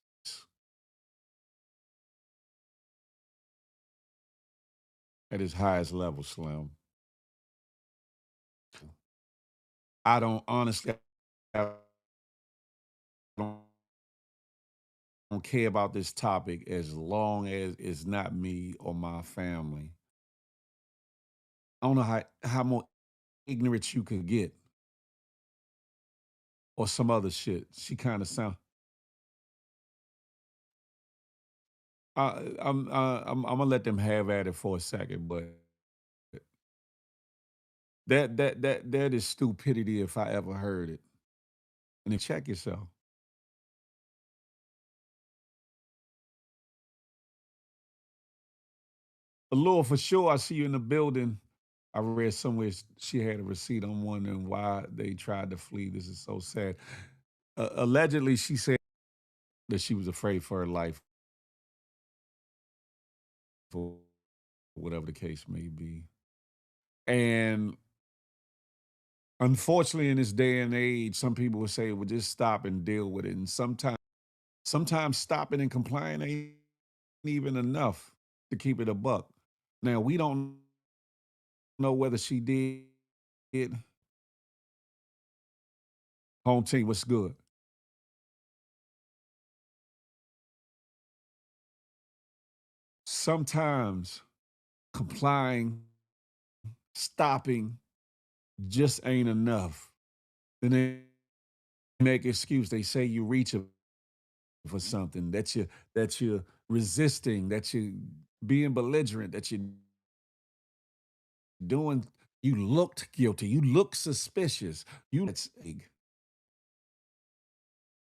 level, Slim. I don't honestly I don't care about this topic as long as it's not me or my family. I don't know how more ignorant you could get or some other shit. She kind of sound. I'm gonna let them have at it for a second, but that is stupidity if I ever heard it. And then check yourself. Allure, for sure, I see you in the building. I read somewhere she had a receipt. I'm wondering why they tried to flee. This is so sad. Allegedly, she said that she was afraid for her life, for whatever the case may be. And unfortunately, in this day and age, some people would say, well, just stop and deal with it. And sometimes stopping and complying ain't even enough to keep it a buck. Now, we don't know whether she did. Home team, what's good? Sometimes complying, stopping just ain't enough. Then they make excuse. They say you reaching for something, that you're resisting, that you're being belligerent, that you're doing. You looked guilty. You look suspicious. That's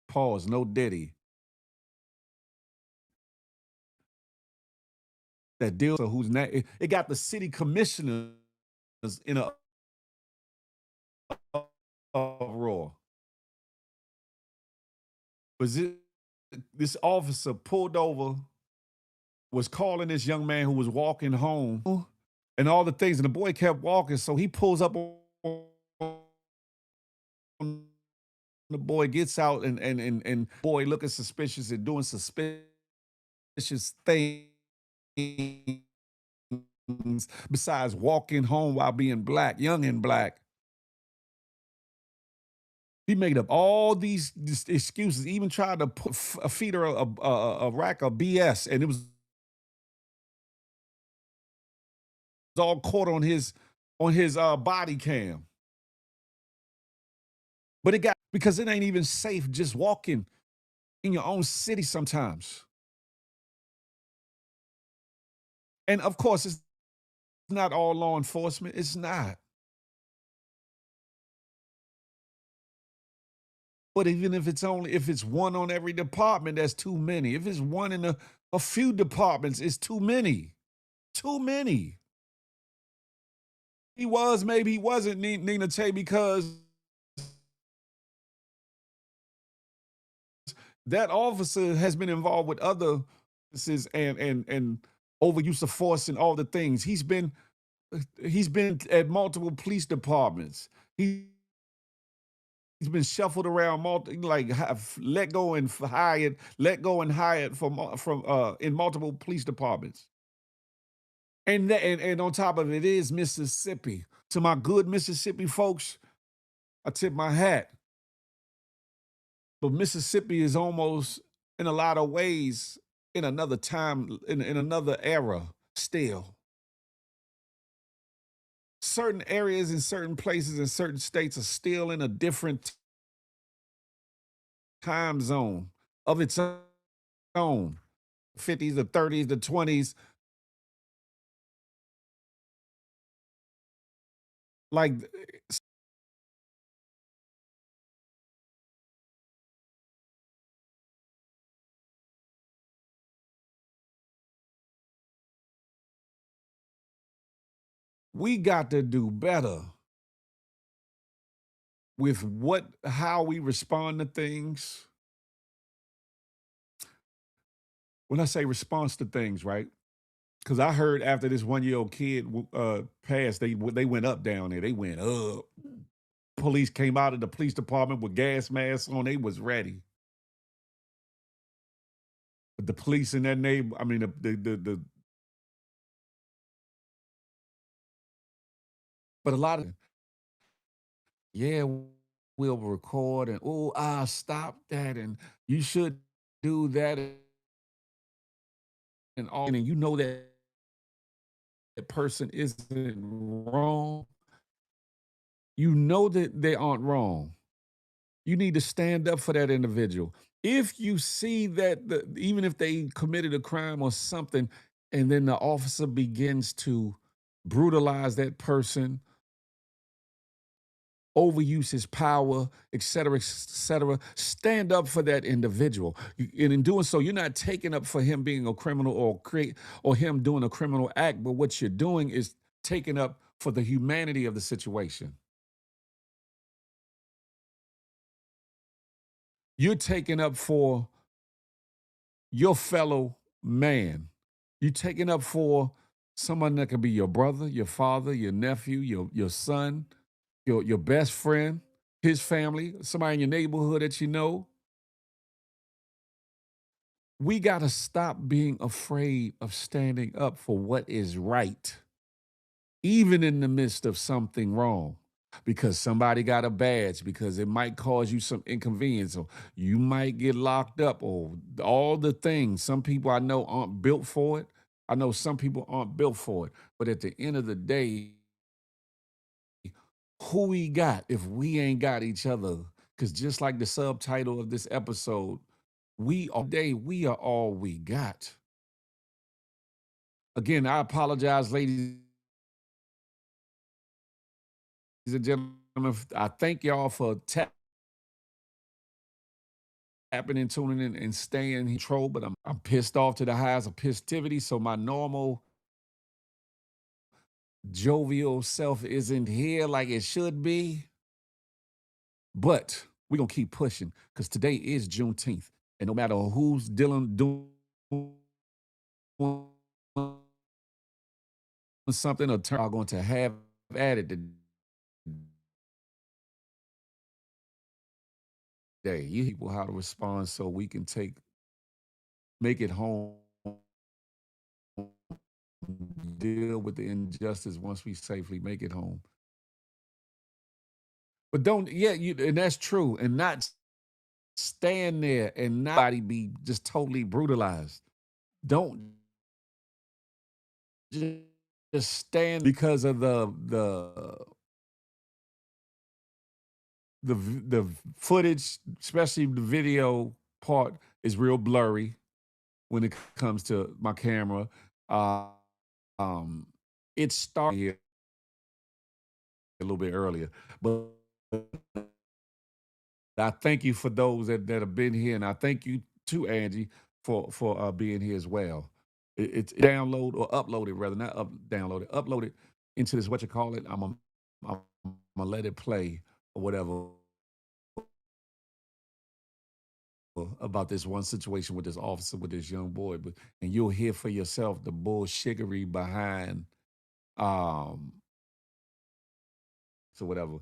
pause. No Diddy. That deal. So who's not? It got the city commissioners in a uproar. Was it this officer pulled over, was calling this young man who was walking home, and all the things, and the boy kept walking, so he pulls up on the boy, gets out, and boy looking suspicious and doing suspicious things besides walking home while being black, young and black. He made up all these excuses, even tried to feed her a rack of BS, and it was all caught on his body cam. But it got, because it ain't even safe just walking in your own city sometimes. And of course, it's not all law enforcement. It's not. But even if it's one on every department, that's too many. If it's one in a few departments, it's too many. Too many. He was, maybe he wasn't, Nina Tay, because that officer has been involved with other officers and overuse of force and all the things. He's been at multiple police departments. He's been shuffled around, let go and hired from in multiple police departments. And on top of it is Mississippi. To my good Mississippi folks, I tip my hat. But Mississippi is almost, in a lot of ways, in another time, in another era still. Certain areas in certain places in certain states are still in a different time zone of its own. 50s, the 30s, the 20s. Like, we got to do better with how we respond to things. When I say response to things, right? Because I heard after this 1-year-old kid passed, they went up down there. They went up. Police came out of the police department with gas masks on. They was ready. But the police in that neighbor, I mean, but a lot of, yeah, we'll record and, stop that, and you should do that, and all, and you know that person isn't wrong. You know that they aren't wrong. You need to stand up for that individual. If you see that, even if they committed a crime or something, and then the officer begins to brutalize that person, overuse his power, et cetera, stand up for that individual. And in doing so, you're not taking up for him being a criminal or him doing a criminal act, but what you're doing is taking up for the humanity of the situation. You're taking up for your fellow man. You're taking up for someone that could be your brother, your father, your nephew, your son, your best friend, his family, somebody in your neighborhood that you know. We got to stop being afraid of standing up for what is right, even in the midst of something wrong, because somebody got a badge, because it might cause you some inconvenience, or you might get locked up, or all the things. Some people I know aren't built for it. I know some people aren't built for it. But at the end of the day, who we got if we ain't got each other? Because just like the subtitle of this episode, we are all we got. Again, I apologize, ladies and gentlemen. I thank y'all for tapping and tuning in and staying in control, but I'm pissed off to the highs of positivity. So my normal jovial self isn't here like it should be. But we're gonna keep pushing, because today is Juneteenth. And no matter who's doing something or are going to have at it today, you people how to respond so we can make it home, deal with the injustice once we safely make it home. But and that's true, and not stand there and not be just totally brutalized. Don't just just stand because of the footage, especially the video part, is real blurry when it comes to my camera. Uh, um, it started here a little bit earlier, but I thank you for those that have been here, and I thank you too, Angie, for being here as well. It's download or upload it rather, not download it into this what you call it. I'm gonna let it play or whatever about this one situation with this officer with this young boy, but and you'll hear for yourself the bullshiggery behind um so whatever.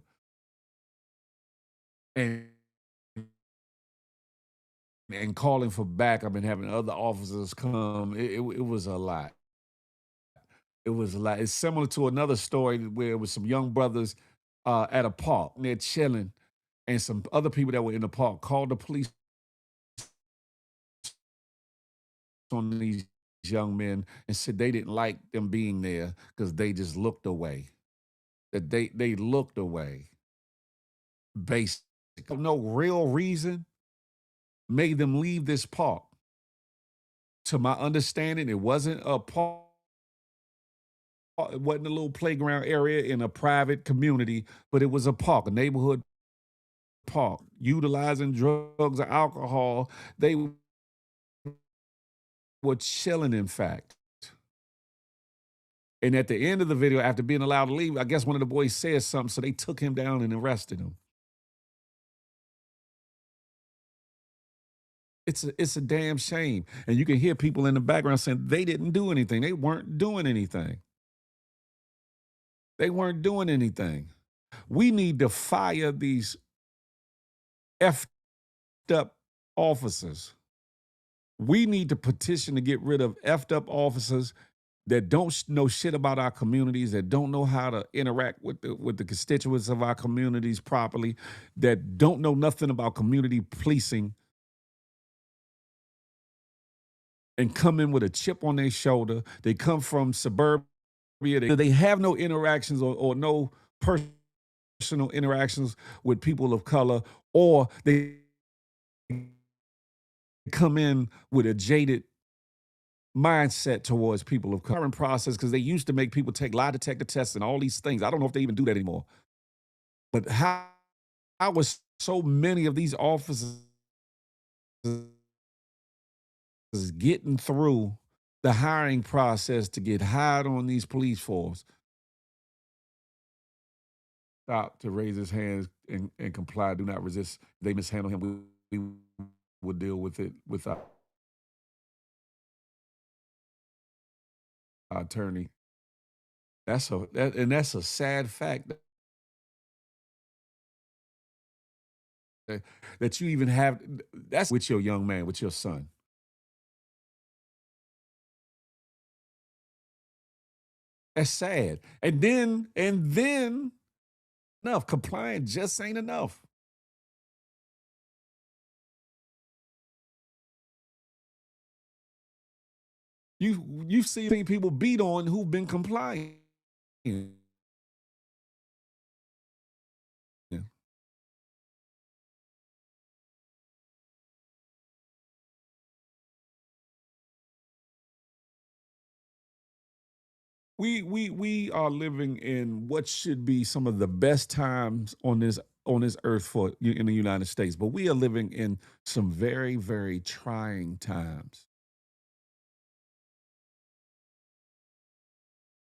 And and calling for back. I've been having other officers come. It was a lot. It was a lot. It's similar to another story where it was some young brothers at a park. And they're chilling, and some other people that were in the park called the police on these young men and said they didn't like them being there because they just looked away. That they looked away. Based no real reason made them leave this park. To my understanding, it wasn't a park. It wasn't a little playground area in a private community, but it was a park, a neighborhood park, utilizing drugs or alcohol. They were chilling, in fact. And at the end of the video, after being allowed to leave, I guess one of the boys said something, so they took him down and arrested him. It's a damn shame. And you can hear people in the background saying they didn't do anything. They weren't doing anything. They weren't doing anything. We need to fire these effed up officers. We need to petition to get rid of effed up officers that don't know shit about our communities, that don't know how to interact with the constituents of our communities properly, that don't know nothing about community policing, and come in with a chip on their shoulder. They come from suburbia. They have no interactions or no personal interactions with people of color, or they come in with a jaded mindset towards people of current process because they used to make people take lie detector tests and all these things. I don't know if they even do that anymore. But how was so many of these officers getting through the hiring process to get hired on these police force? Stop to raise his hands and comply. Do not resist. If they mishandle him. We will deal with it with our attorney. That's a sad fact that you even have. That's with your young man, with your son. That's sad. And then enough. Compliant just ain't enough. You've seen people beat on who've been compliant. Yeah. We are living in what should be some of the best times on this earth for in the United States, but we are living in some very very trying times.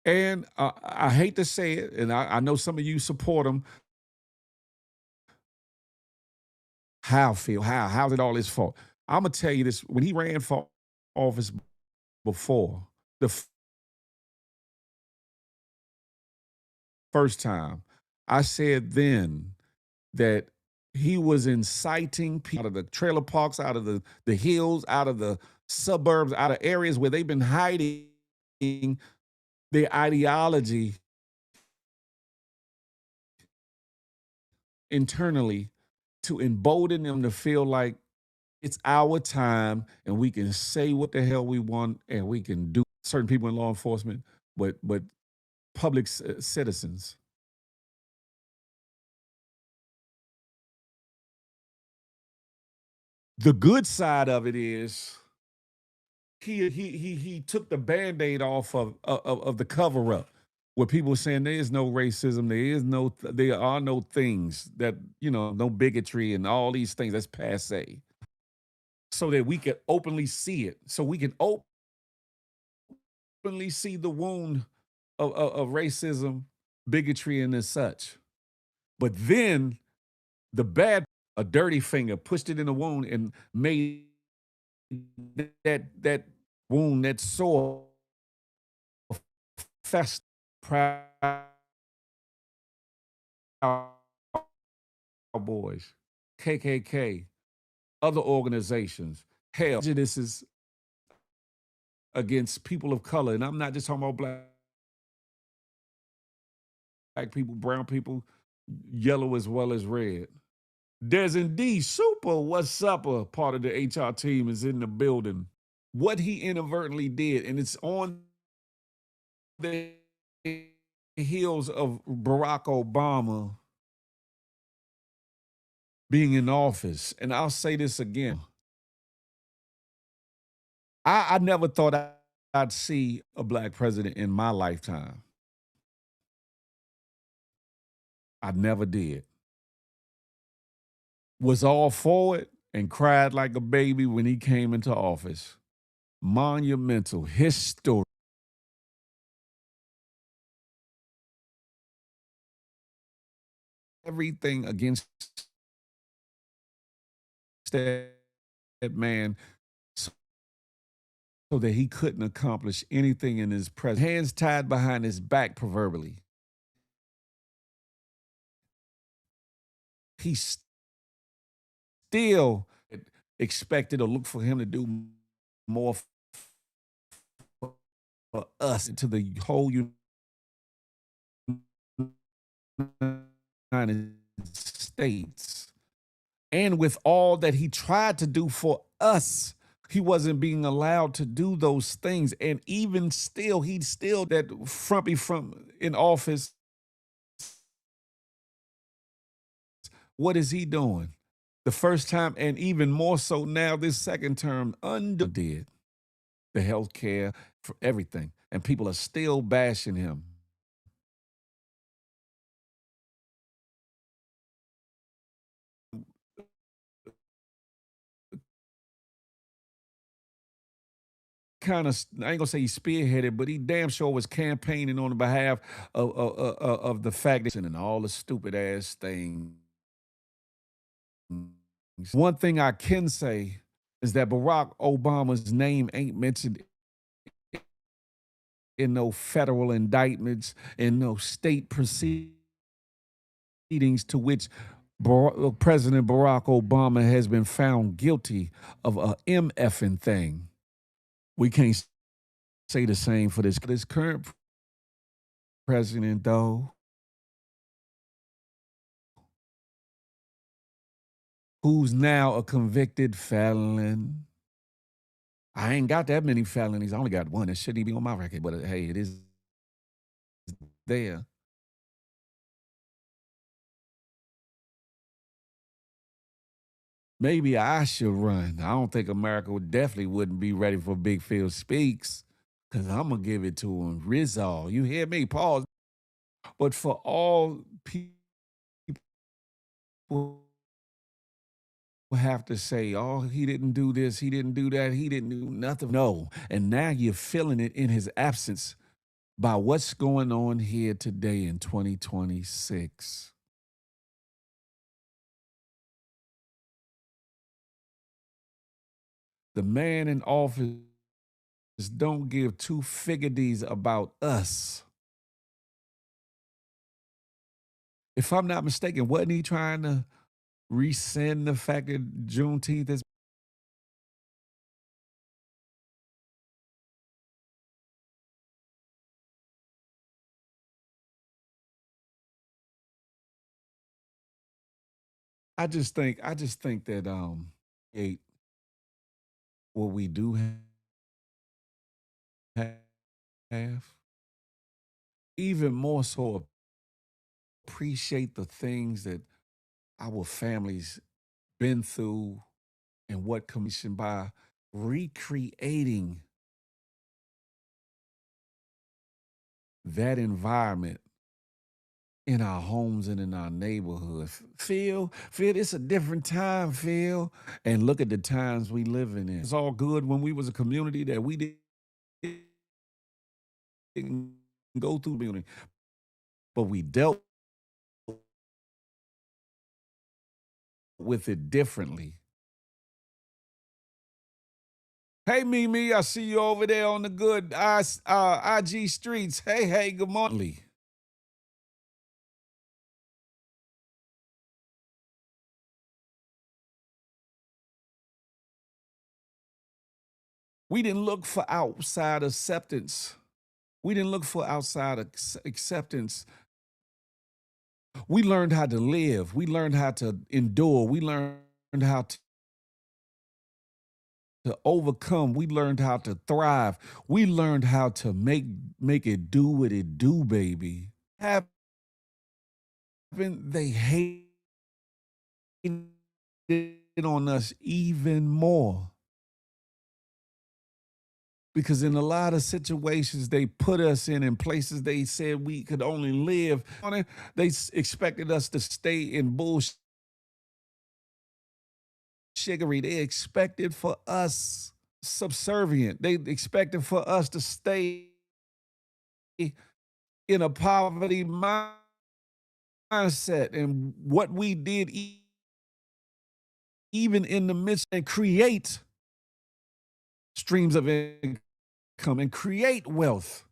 And I hate to say it, and I know some of you support them. How feel? How's it all his fault? I'm gonna tell you this: when he ran for office before the first time, I said then that he was inciting people out of the trailer parks, out of the hills, out of the suburbs, out of areas where they've been hiding their ideology internally to embolden them to feel like it's our time and we can say what the hell we want and we can do certain people in law enforcement, but public citizens. The good side of it is he took the band-aid off of the cover up where people were saying there is no racism, there are no things that, no bigotry and all these things that's passe. So that we could openly see it. So we can openly see the wound of racism, bigotry, and as such. But then the bad, a dirty finger, pushed it in the wound and made that wound, that sore, fest. Proud Boys, KKK, other organizations, hell, prejudices against people of color. And I'm not just talking about black people, brown people, yellow as well as red. There's indeed Super, what's up? A part of the HR team is in the building. What he inadvertently did, and it's on the heels of Barack Obama being in office. And I'll say this again. I never thought I'd see a black president in my lifetime. I never did. Was all for it and cried like a baby when he came into office. Monumental, historic. Everything against that man so that he couldn't accomplish anything in his presence. Hands tied behind his back, proverbially. He still expected or looked for him to do more for us, to the whole United States. And with all that he tried to do for us, he wasn't being allowed to do those things. And even still, he's still that frumpy from in office. What is he doing? The first time, and even more so now, this second term, undid the health care for everything. And people are still bashing him. Kind of, I ain't gonna say he spearheaded, but he damn sure was campaigning on the behalf of the fact that and all the stupid ass things. One thing I can say is that Barack Obama's name ain't mentioned in no federal indictments, in no state proceedings to which President Barack Obama has been found guilty of a MFing thing. We can't say the same for this current president, though, who's now a convicted felon. I ain't got that many felonies. I only got one. It shouldn't even be on my record, but hey, it is there. Maybe I should run. I don't think America definitely wouldn't be ready for Big Phil Speaks, because I'm going to give it to him. Rizal, you hear me? Pause. But for all people who have to say, oh, he didn't do this, he didn't do that, he didn't do nothing. No. And now you're feeling it in his absence by what's going on here today in 2026. The man in office don't give two figgities about us. If I'm not mistaken, wasn't he trying to rescind the fact that Juneteenth is? I just think that eight, what we do have even more so appreciate the things that our families been through and what commission by recreating that environment in our homes and in our neighborhoods. Phil, it's a different time, Phil. And look at the times we living in. It's all good when we was a community that we didn't go through community, but we dealt with it differently. Hey, Mimi, I see you over there on the good IG streets. Hey, good morning. We didn't look for outside acceptance. We didn't look for outside acceptance. We learned how to live. We learned how to endure. We learned how to overcome. We learned how to thrive. We learned how to make it do what it do, baby. Happened, they hated on us even more. Because in a lot of situations they put us in places they said we could only live on it, they expected us to stay in bullshit. They expected for us subservient. They expected for us to stay in a poverty mindset. And what we did, even in the midst, and create streams of income and create wealth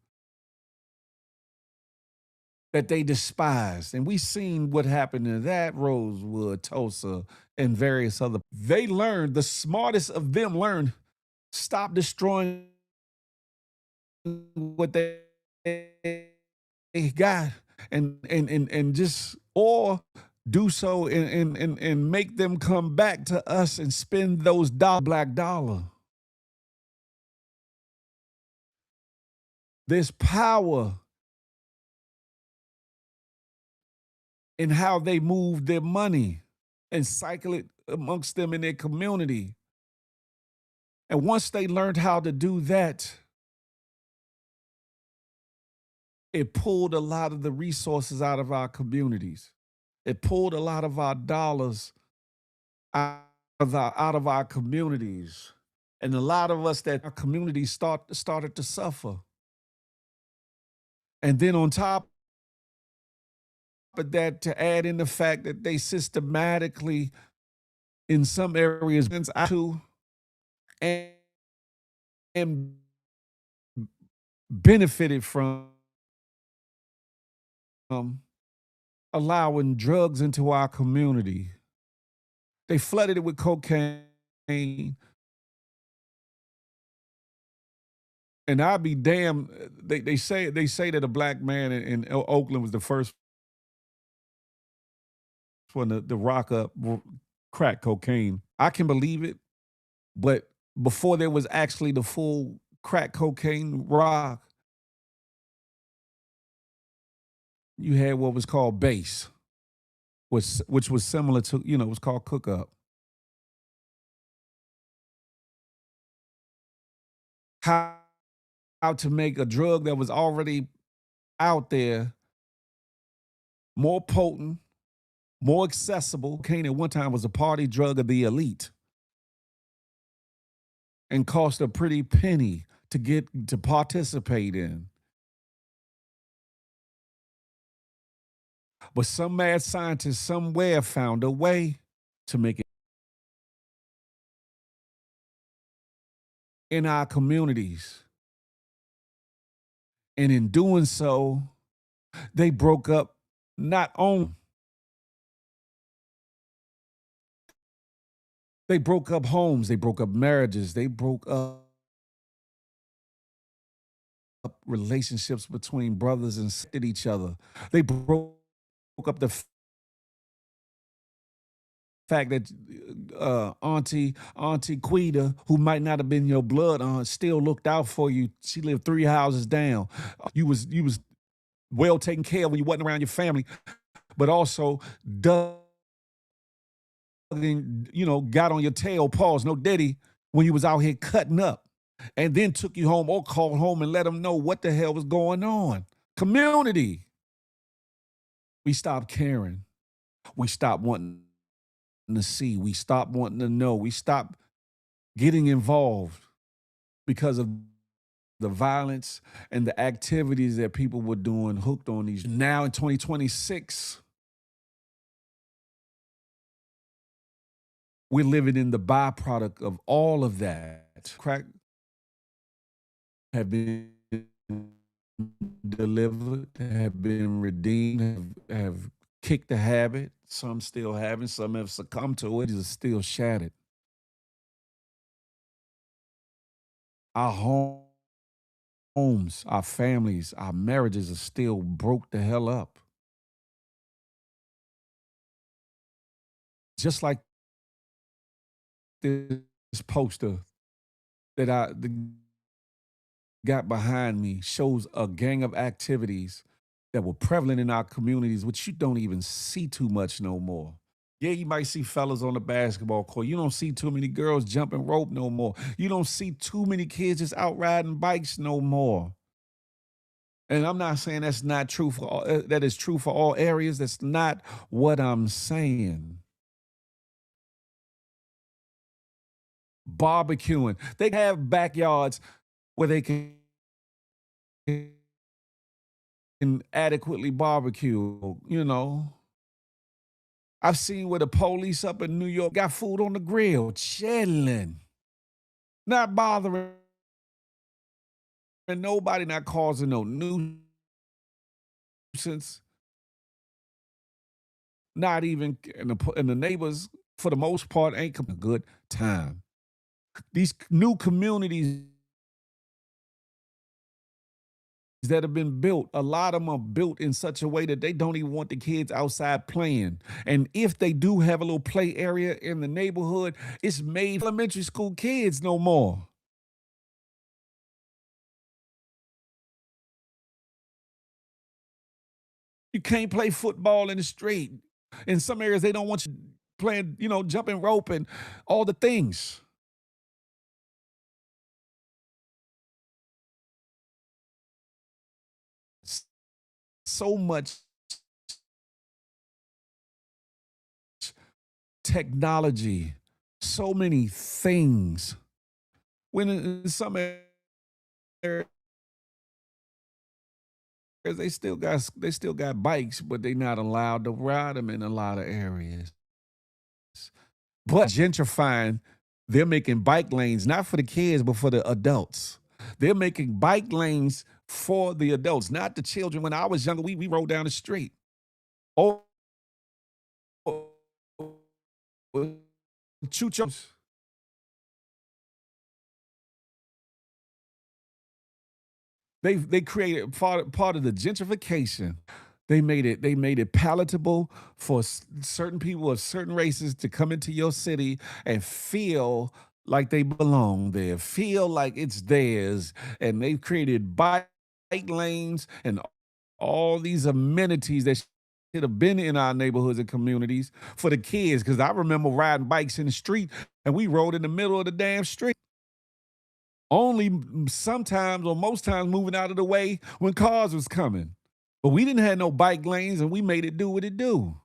that they despised. And we seen what happened in that, Rosewood, Tulsa, and various other. They learned, the smartest of them learned, stop destroying what they got and just, or do so and make them come back to us and spend those black dollar. There's power in how they move their money and cycle it amongst them in their community. And once they learned how to do that, it pulled a lot of the resources out of our communities. It pulled a lot of our dollars out of our communities. And a lot of us that our communities started to suffer. And then on top of that, to add in the fact that they systematically, in some areas, and benefited from allowing drugs into our community. They flooded it with cocaine. And I'd be damned. They say that a black man in Oakland was the first one to rock up crack cocaine. I can believe it, but before there was actually the full crack cocaine rock, you had what was called base, which was similar to, it was called cook up. How to make a drug that was already out there more potent, more accessible. Cocaine at one time was a party drug of the elite and cost a pretty penny to participate in. But some mad scientist somewhere found a way to make it in our communities. And in doing so, they broke up not only, they broke up homes, they broke up marriages, they broke up relationships between brothers and each other. They broke up the fact that Auntie Quita, who might not have been your blood aunt, still looked out for you. She lived 3 houses down. You was well taken care of when you wasn't around your family, but also dug and, got on your tail, pause, no daddy, when you was out here cutting up, and then took you home or called home and let them know what the hell was going on. Community. We stopped caring. We stopped wanting to see. We stopped wanting to know. We stopped getting involved because of the violence and the activities that people were doing hooked on these. Now in 2026, we're living in the byproduct of all of that. Crack have been delivered, have been redeemed, have kicked the habit. Some still haven't, some have succumbed to it, is still shattered. Our homes, our families, our marriages are still broke the hell up. Just like this poster that I got behind me shows a gang of activities that were prevalent in our communities, which you don't even see too much no more. Yeah, you might see fellas on the basketball court. You don't see too many girls jumping rope no more. You don't see too many kids just out riding bikes no more. And I'm not saying that's not true for all, that is true for all areas. That's not what I'm saying. Barbecuing. They have backyards where they can adequately barbecue. I've seen where the police up in New York got food on the grill, chilling, not bothering nobody, not causing no nuisance, not even, and the neighbors, for the most part, ain't having a good time. These new communities that have been built, a lot of them are built in such a way that they don't even want the kids outside playing. And if they do have a little play area in the neighborhood, it's made for elementary school kids no more. You can't play football in the street. In some areas, they don't want you playing, jumping rope and all the things. So much technology, so many things. When in some areas they still got bikes, but they're not allowed to ride them in a lot of areas. But gentrifying, they're making bike lanes not for the kids, but for the adults. They're making bike lanes for the adults, not the children. When I was younger, we rode down the street. Oh, chuchos. They created part of the gentrification. They made it palatable for certain people of certain races to come into your city and feel like they belong there, feel like it's theirs, and they've created bike lanes and all these amenities that should have been in our neighborhoods and communities for the kids. Because I remember riding bikes in the street, and we rode in the middle of the damn street. Only sometimes or most times moving out of the way when cars was coming. But we didn't have no bike lanes, and we made it do what it do.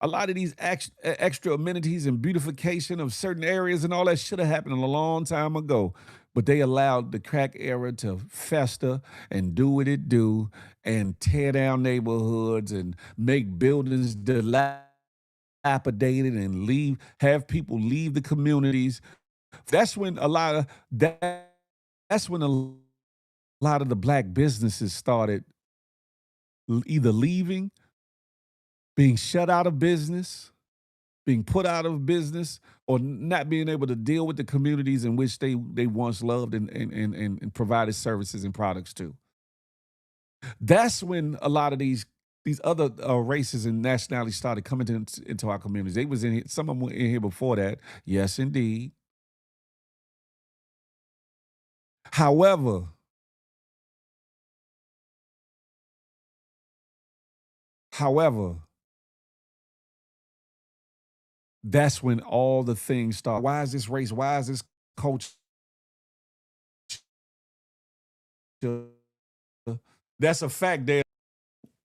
A lot of these extra amenities and beautification of certain areas and all that should have happened a long time ago. But they allowed the crack era to fester and do what it do and tear down neighborhoods and make buildings dilapidated and have people leave the communities. That's when a lot of that's when a lot of the black businesses started either leaving, being shut out of business, being put out of business, or not being able to deal with the communities in which they once loved and provided services and products to. That's when a lot of these other races and nationalities started coming into our communities. They was in here, some of them were in here before that. Yes, indeed. However, However, that's when all the things start. Why is this race? Why is this culture? That's a fact there.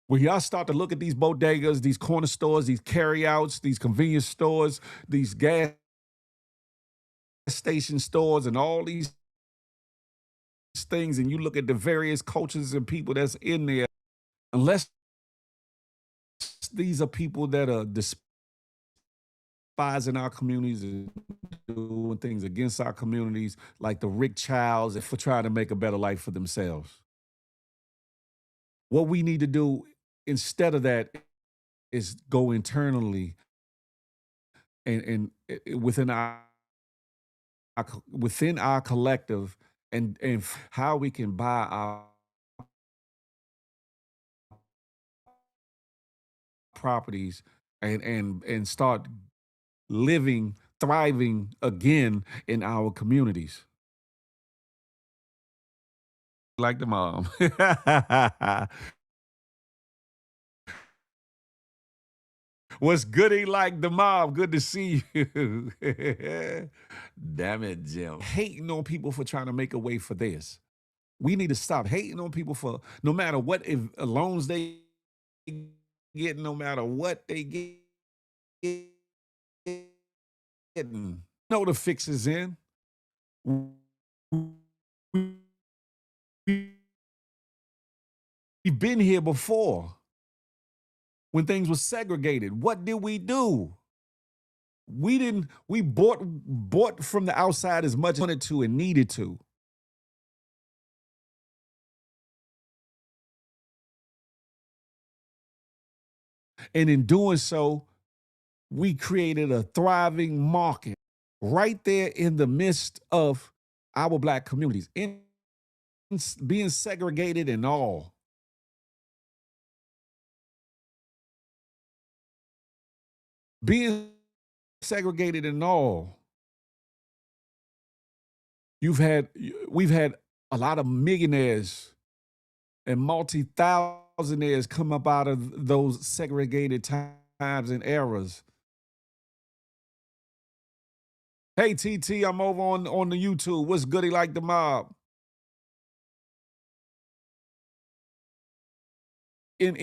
When y'all start to look at these bodegas, these corner stores, these carryouts, these convenience stores, these gas station stores, and all these things, and you look at the various cultures and people that's in there, unless these are people that are despising our communities and doing things against our communities, like the Rick Childs, for trying to make a better life for themselves. What we need to do instead of that is go internally and within our collective and how we can buy our properties and start living, thriving again in our communities. Like the mom. What's goody like the mom? Good to see you. Damn it, Jim. Hating on people for trying to make a way for this. We need to stop hating on people for no matter what if loans they get, no matter what they getting. Know the fix is in. We've been here before when things were segregated. What did we do? We bought from the outside as much as we wanted to and needed to. And in doing so, we created a thriving market right there in the midst of our Black communities, in being segregated and all. Being segregated and all. We've had a lot of millionaires and multi-thousandaires come up out of those segregated times and eras. Hey TT, I'm over on the YouTube. What's goody like the mob? In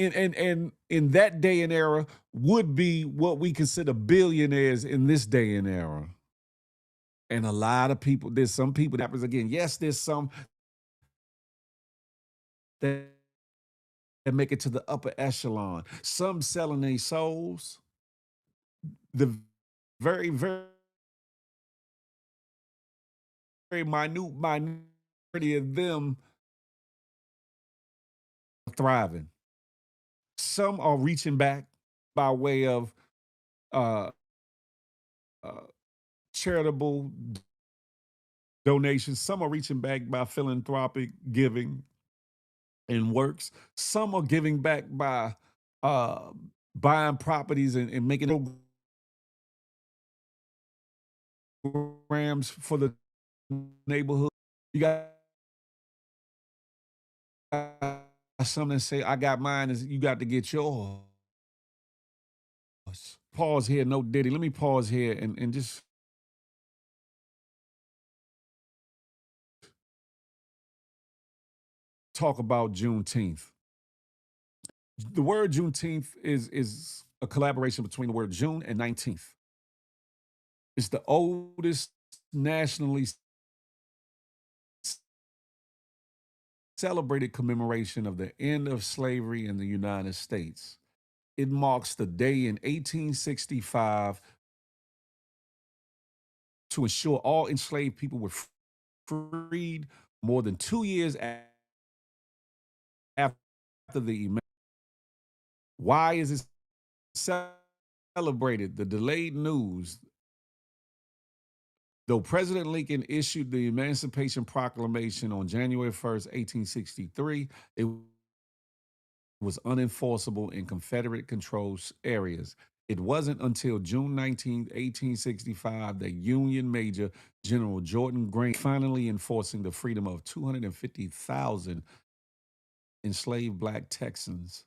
that day and era would be what we consider billionaires in this day and era. And a lot of people, there's some people that happens again. Yes, there's some that make it to the upper echelon. Some selling their souls. The very, very, very minute minority of them are thriving. Some are reaching back by way of uh, uh, charitable donations. Some are reaching back by philanthropic giving and works. Some are giving back by uh, buying properties and making programs for the neighborhood. You got some that say, I got mine, is you got to get yours. Pause here, no Diddy. Let me pause here and just talk about Juneteenth. The word Juneteenth is a collaboration between the word June and 19th. It's the oldest nationally celebrated commemoration of the end of slavery in the United States. It marks the day in 1865 to ensure all enslaved people were freed more than 2 years after the event. Why is it celebrated? The delayed news. Though President Lincoln issued the Emancipation Proclamation on January 1st, 1863, it was unenforceable in Confederate controlled areas. It wasn't until June 19, 1865, that Union Major General Jordan Grant finally enforcing the freedom of 250,000 enslaved Black Texans.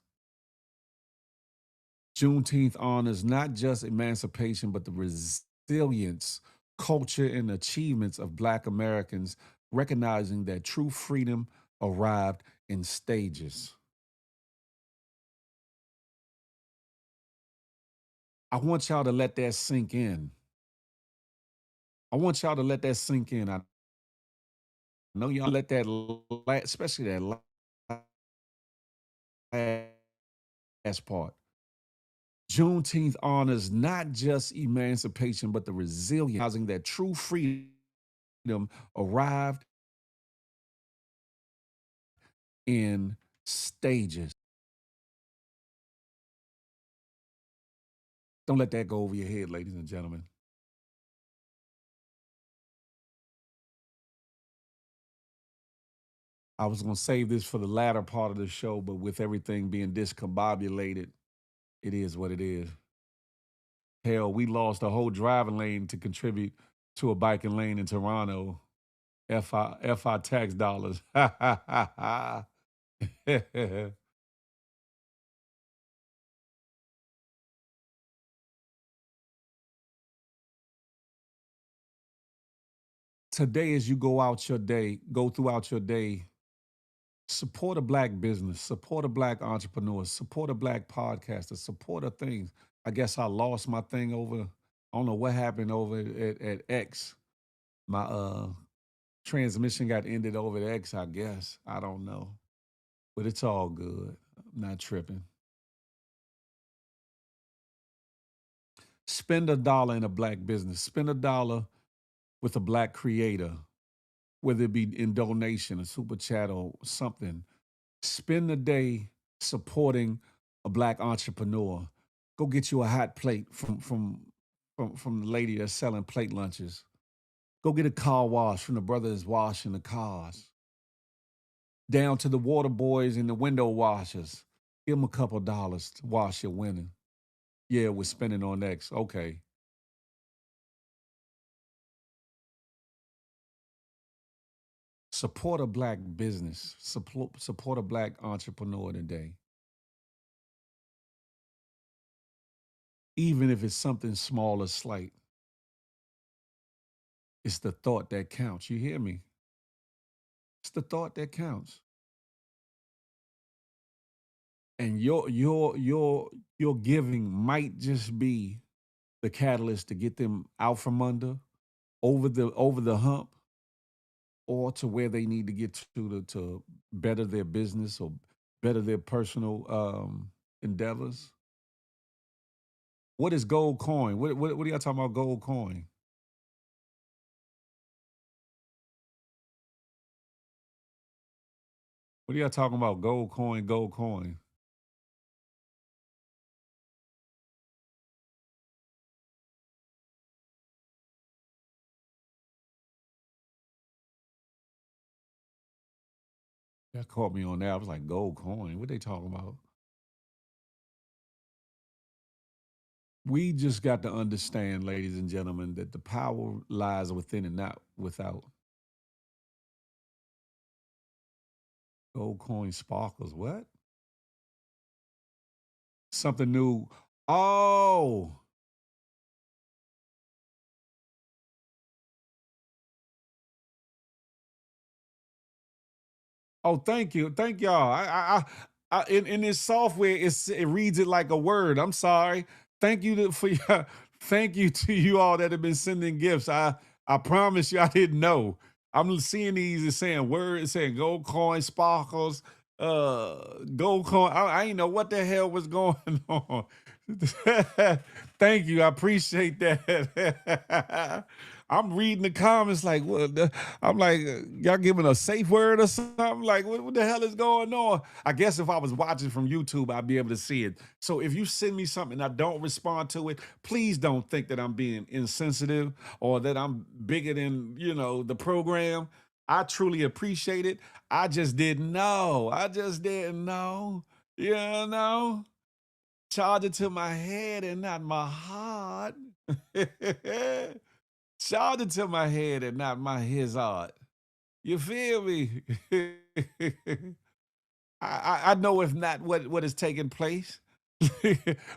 Juneteenth honors not just emancipation, but the resilience, culture, and achievements of Black Americans, recognizing that true freedom arrived in stages. I want y'all to let that sink in. I want y'all to let that sink in. I know y'all let that, especially that last part. Juneteenth honors not just emancipation, but the resilience, recognizing that true freedom arrived in stages. Don't let that go over your head, ladies and gentlemen. I was going to save this for the latter part of the show, but with everything being discombobulated, it is what it is. Hell, we lost a whole driving lane to contribute to a biking lane in Toronto. FI tax dollars. Today, as you go throughout your day, support a Black business, support a Black entrepreneur, support a Black podcaster, support a thing. I guess I lost my thing over, I don't know what happened over at X. My transmission got ended over at X, I guess. I don't know. But it's all good. I'm not tripping. Spend $1 in a Black business. Spend $1 with a Black creator, whether it be in donation, a super chat, or something. Spend the day supporting a Black entrepreneur. Go get you a hot plate from the lady that's selling plate lunches. Go get a car wash from the brother that's washing the cars. Down to the water boys and the window washers. Give them a couple dollars to wash your window. Yeah, we're spending on X. Okay. Support a Black business. Support a Black entrepreneur today. Even if it's something small or slight. It's the thought that counts. You hear me? It's the thought that counts. And your giving might just be the catalyst to get them out from under, over the hump, or to where they need to get to better their business or better their personal endeavors. What is gold coin? What are y'all talking about gold coin? What are y'all talking about gold coin, gold coin? That caught me on that. I was like, gold coin? What they talking about? We just got to understand, ladies and gentlemen, that the power lies within and not without. Gold coin sparkles. What? Something new. Oh, oh, thank you, thank y'all. In this software, it reads it like a word. I'm sorry. Thank you for your, thank you to you all that have been sending gifts. I promise you, I didn't know. I'm seeing these as saying words, saying gold coin sparkles, gold coin. I ain't know what the hell was going on. Thank you, I appreciate that. I'm reading the comments like, what? I'm like, y'all giving a safe word or something? Like, what the hell is going on? I guess if I was watching from YouTube, I'd be able to see it. So if you send me something and I don't respond to it, please don't think that I'm being insensitive or that I'm bigger than, the program. I truly appreciate it. I just didn't know. I just didn't know. You know? Charge it to my head and not my heart. Charge it to my head and not my his art. You feel me? I know if not what is taking place.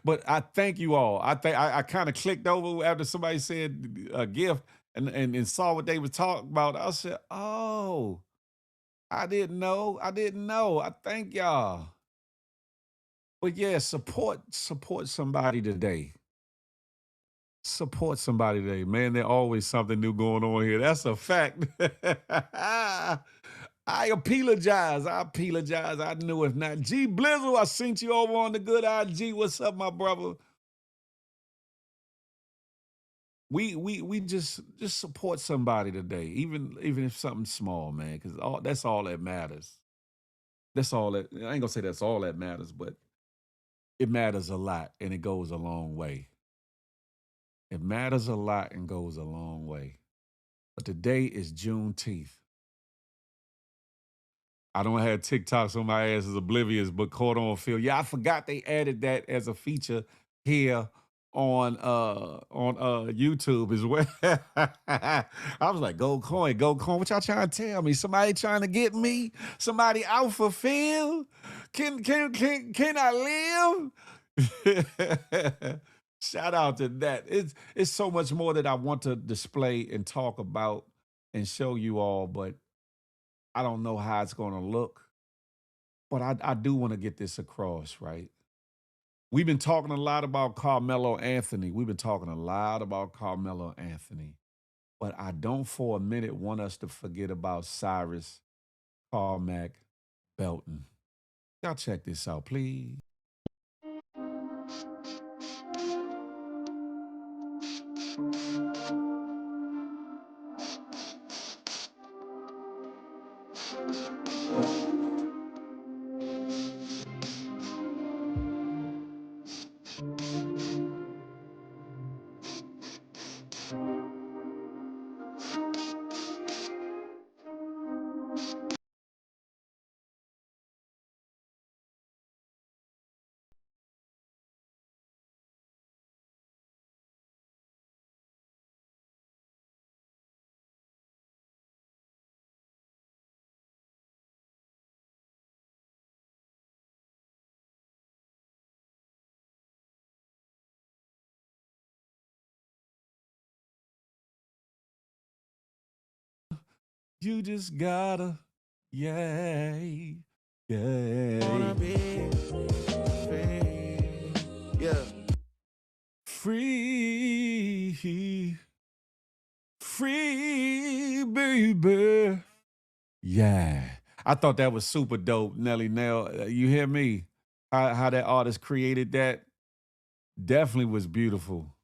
But I thank you all. I kind of clicked over after somebody said a gift and saw what they were talking about. I said, oh, I didn't know. I didn't know. I thank y'all. But yeah, support somebody today. Support somebody today. Man, there's always something new going on here. That's a fact. I apologize. I apologize. I knew if not. G Blizzle, I seen you over on the good IG. What's up, my brother? We just support somebody today, even if something's small, man, because that's all that matters. That's all that I ain't gonna say that's all that matters, but it matters a lot and it goes a long way. It matters a lot and goes a long way. But today is Juneteenth. I don't have TikTok, so my ass is oblivious, but caught on Phil. Yeah, I forgot they added that as a feature here on YouTube as well. I was like, gold coin, gold coin. What y'all trying to tell me? Somebody trying to get me? Somebody out for Phil? Can I live? Shout out to that. It's so much more that I want to display and talk about and show you all, but I don't know how it's going to look, but I do want to get this across, right? We've been talking a lot about Carmelo Anthony. We've been talking a lot about Carmelo Anthony, but I don't for a minute want us to forget about Cyrus Carmack Belton. Y'all check this out, please. You just gotta, yay, yay. Wanna be free. Yeah. Free, free, baby. Yeah. I thought that was super dope, Nelly Nell. You hear me? How that artist created that definitely was beautiful.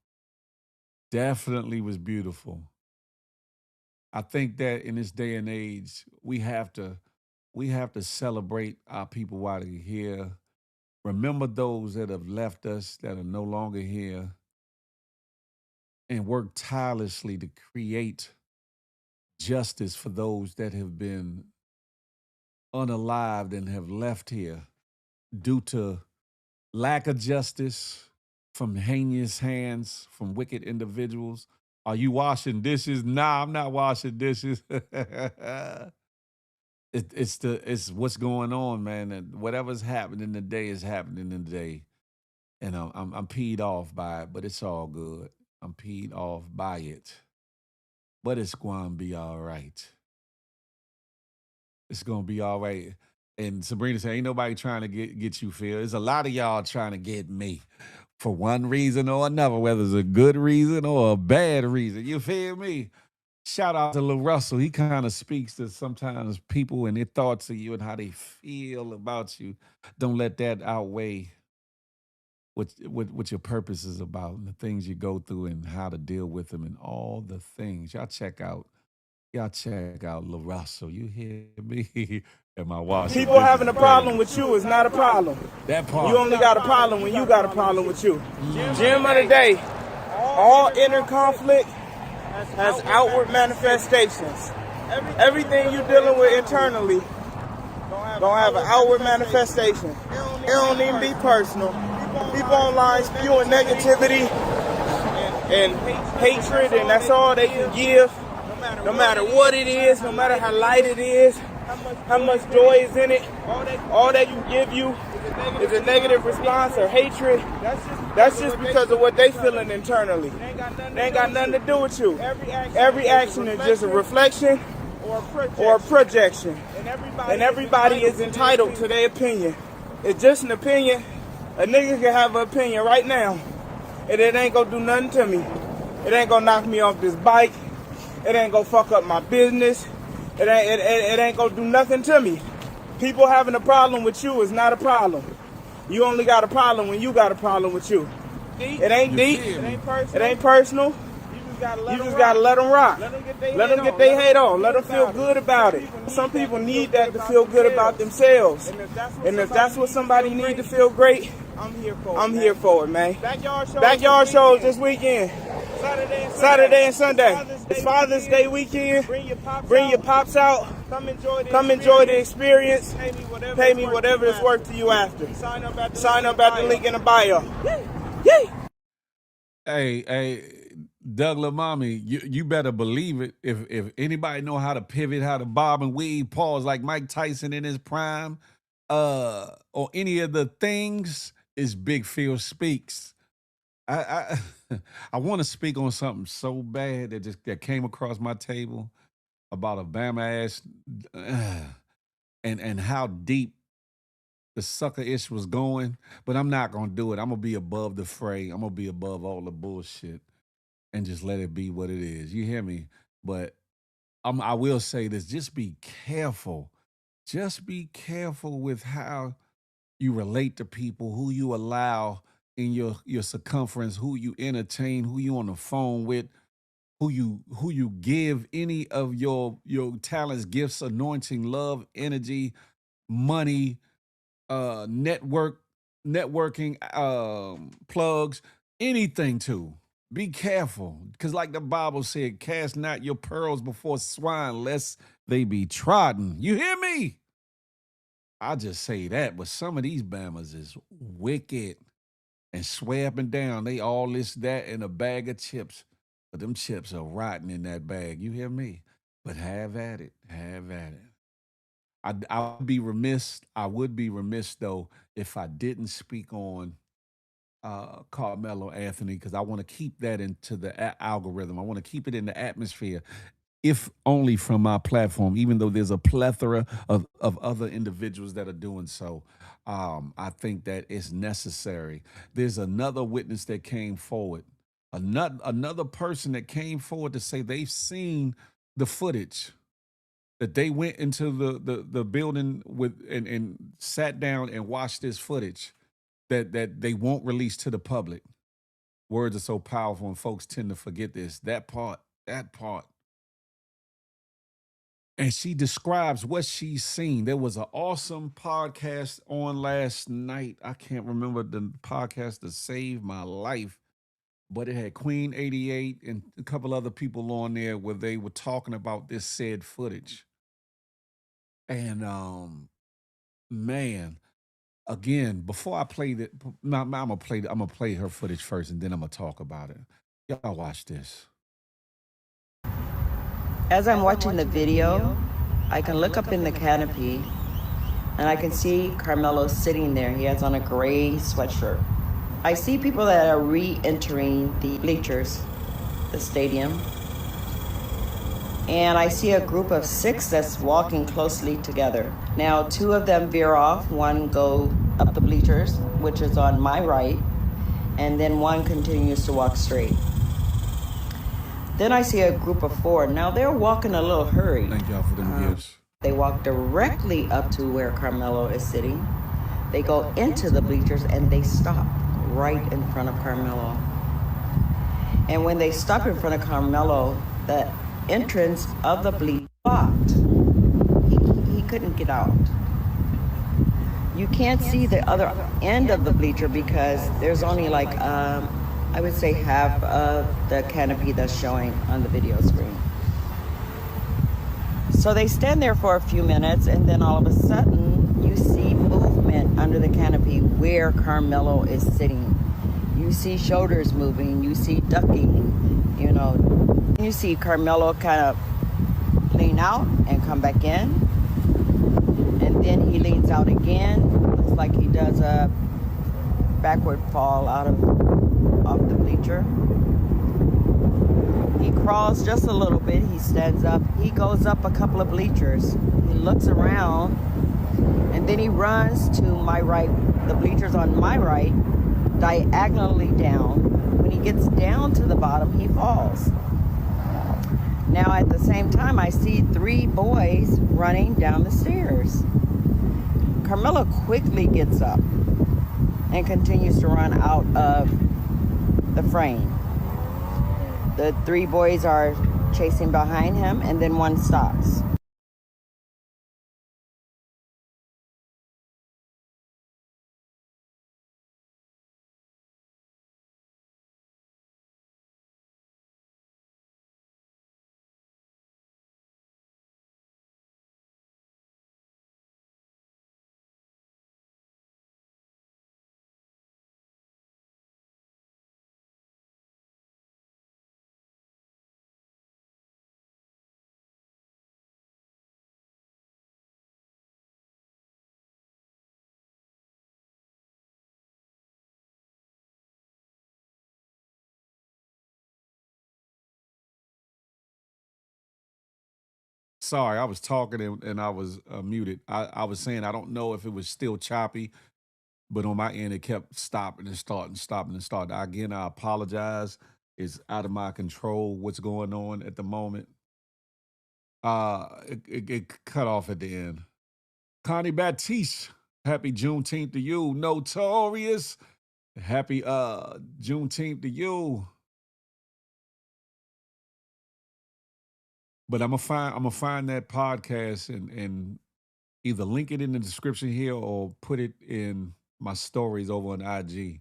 Definitely was beautiful. I think that in this day and age, we have to celebrate our people while they're here. Remember those that have left us that are no longer here and work tirelessly to create justice for those that have been unalived and have left here due to lack of justice from heinous hands, from wicked individuals. Are you washing dishes? Nah, I'm not washing dishes. It's what's going on, man. And whatever's happening today is happening today. And I'm peed off by it, but it's all good. I'm peed off by it. But it's gonna be all right. It's gonna be all right. And Sabrina said, ain't nobody trying to get you, Phil. There's a lot of y'all trying to get me for one reason or another, whether it's a good reason or a bad reason. You feel me? Shout out to Lil Russell. He kind of speaks to sometimes people and their thoughts of you and how they feel about you. Don't let that outweigh what your purpose is about and the things you go through and how to deal with them and all the things. Y'all check out Lil Russell. You hear me? Am I watching? People having a problem with you is not a problem. That part. You only got a problem when you got a problem with you. Gem of the day, all inner conflict has outward manifestations. Everything you're dealing with internally gonna have an outward manifestation. It don't even be personal. People online spewing negativity and hatred, and that's all they can give. No matter what it is, no matter how light it is, how much joy is in it. All they can give you is a negative response or hatred. That's just because of what they feeling internally. They ain't got nothing to do with you. Every action is just a reflection or a projection. And everybody is entitled to their opinion. It's just an opinion. A nigga can have an opinion right now, and it ain't gonna do nothing to me. It ain't gonna knock me off this bike. It ain't gonna fuck up my business. It ain't gonna do nothing to me. People having a problem with you is not a problem. You only got a problem when you got a problem with you. It ain't deep. It ain't personal. You just gotta let them rock. Let them get their hate on. Let them feel good about it. Some people need that to feel good about themselves. And if that's what somebody need to feel great, I'm here for it, man. Backyard shows this weekend. Saturday and Sunday. It's Father's Day weekend. Bring your pops out. Come enjoy the experience. Pay me whatever it's worth to you after. Sign up at the link in the bio. Hey, Doug Mommy, you better believe it. If anybody know how to pivot, how to bob and weave, pause like Mike Tyson in his prime, or any of the things, is Big Phil Speaks. I I want to speak on something so bad that came across my table about a Bama ass and how deep the sucker ish was going, but I'm not gonna do it. I'm gonna be above the fray. I'm gonna be above all the bullshit and just let it be what it is. You hear me? But I will say this: just be careful. Just be careful with how you relate to people, who you allow in your circumference, who you entertain, who you on the phone with, who you give any of your talents, gifts, anointing, love, energy, money, networking, plugs, anything to. Be careful, because like the Bible said, cast not your pearls before swine, lest they be trodden. You hear me? I just say that, but some of these Bammers is wicked and swear up and down they all this, that, and a bag of chips. But them chips are rotten in that bag. You hear me? But have at it. Have at it. I would be remiss though if I didn't speak on Carmelo Anthony, because I want to keep that into the algorithm. I want to keep it in the atmosphere, if only from my platform, even though there's a plethora of other individuals that are doing so. I think that it's necessary. There's another witness that came forward, another person that came forward to say they've seen the footage, that they went into the building with and sat down and watched this footage that they won't release to the public. Words are so powerful and folks tend to forget this. That part. And she describes what she's seen. There was an awesome podcast on last night. I can't remember the podcast that saved my life, but it had Queen 88 and a couple other people on there where they were talking about this said footage. And man, again, before I play that, I'm gonna play her footage first, and then I'm gonna talk about it. Y'all watch this. As I'm watching the video, I can look up in the canopy and I can see Carmelo sitting there. He has on a gray sweatshirt. I see people that are re-entering the bleachers, the stadium. And I see a group of 6 that's walking closely together. Now, 2 of them veer off. One go up the bleachers, which is on my right, and then one continues to walk straight. Then I see a group of 4. Now they're walking a little hurried. Thank y'all for them gifts. They walk directly up to where Carmelo is sitting. They go into the bleachers and they stop right in front of Carmelo. And when they stop in front of Carmelo, the entrance of the bleacher blocked. He couldn't get out. You can't see the other end of the bleacher because there's only like I would say half of the canopy that's showing on the video screen. So they stand there for a few minutes, and then all of a sudden you see movement under the canopy where Carmelo is sitting. You see shoulders moving, you see ducking, you know. You see Carmelo kind of lean out and come back in. Then he leans out again. Looks like he does a backward fall off the bleacher. He crawls just a little bit. He stands up. He goes up a couple of bleachers. He looks around, and then he runs to my right, the bleachers on my right, diagonally down. When he gets down to the bottom, he falls. Now, at the same time, I see 3 boys running down the stairs. Carmelo quickly gets up and continues to run out of the frame. The 3 boys are chasing behind him, and then one stops. Sorry, I was talking and I was muted. I was saying I don't know if it was still choppy, but on my end it kept stopping and starting, stopping and starting. Again, I apologize. It's out of my control what's going on at the moment. It cut off at the end. Connie Baptiste, happy Juneteenth to you. Notorious, happy Juneteenth to you. But I'm gonna find that podcast and either link it in the description here or put it in my stories over on IG.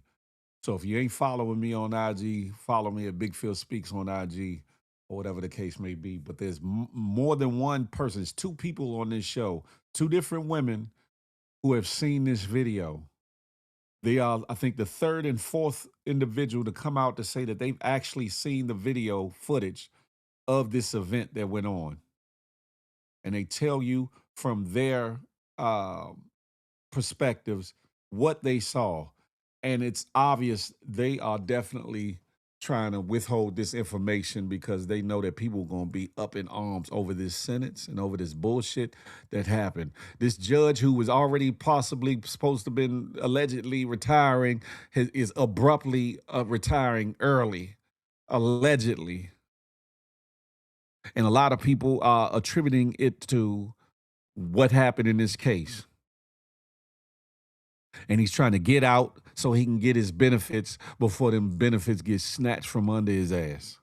So if you ain't following me on IG, follow me at Big Phil Speaks on IG or whatever the case may be. But there's more than one person. It's 2 people on this show, 2 different women who have seen this video. They are, I think, the 3rd and 4th individual to come out to say that they've actually seen the video footage of this event that went on. And they tell you from their perspectives what they saw. And it's obvious they are definitely trying to withhold this information because they know that people are going to be up in arms over this sentence and over this bullshit that happened. This judge who was already possibly supposed to have been allegedly retiring is abruptly retiring early, allegedly. And a lot of people are attributing it to what happened in this case. And he's trying to get out so he can get his benefits before them benefits get snatched from under his ass.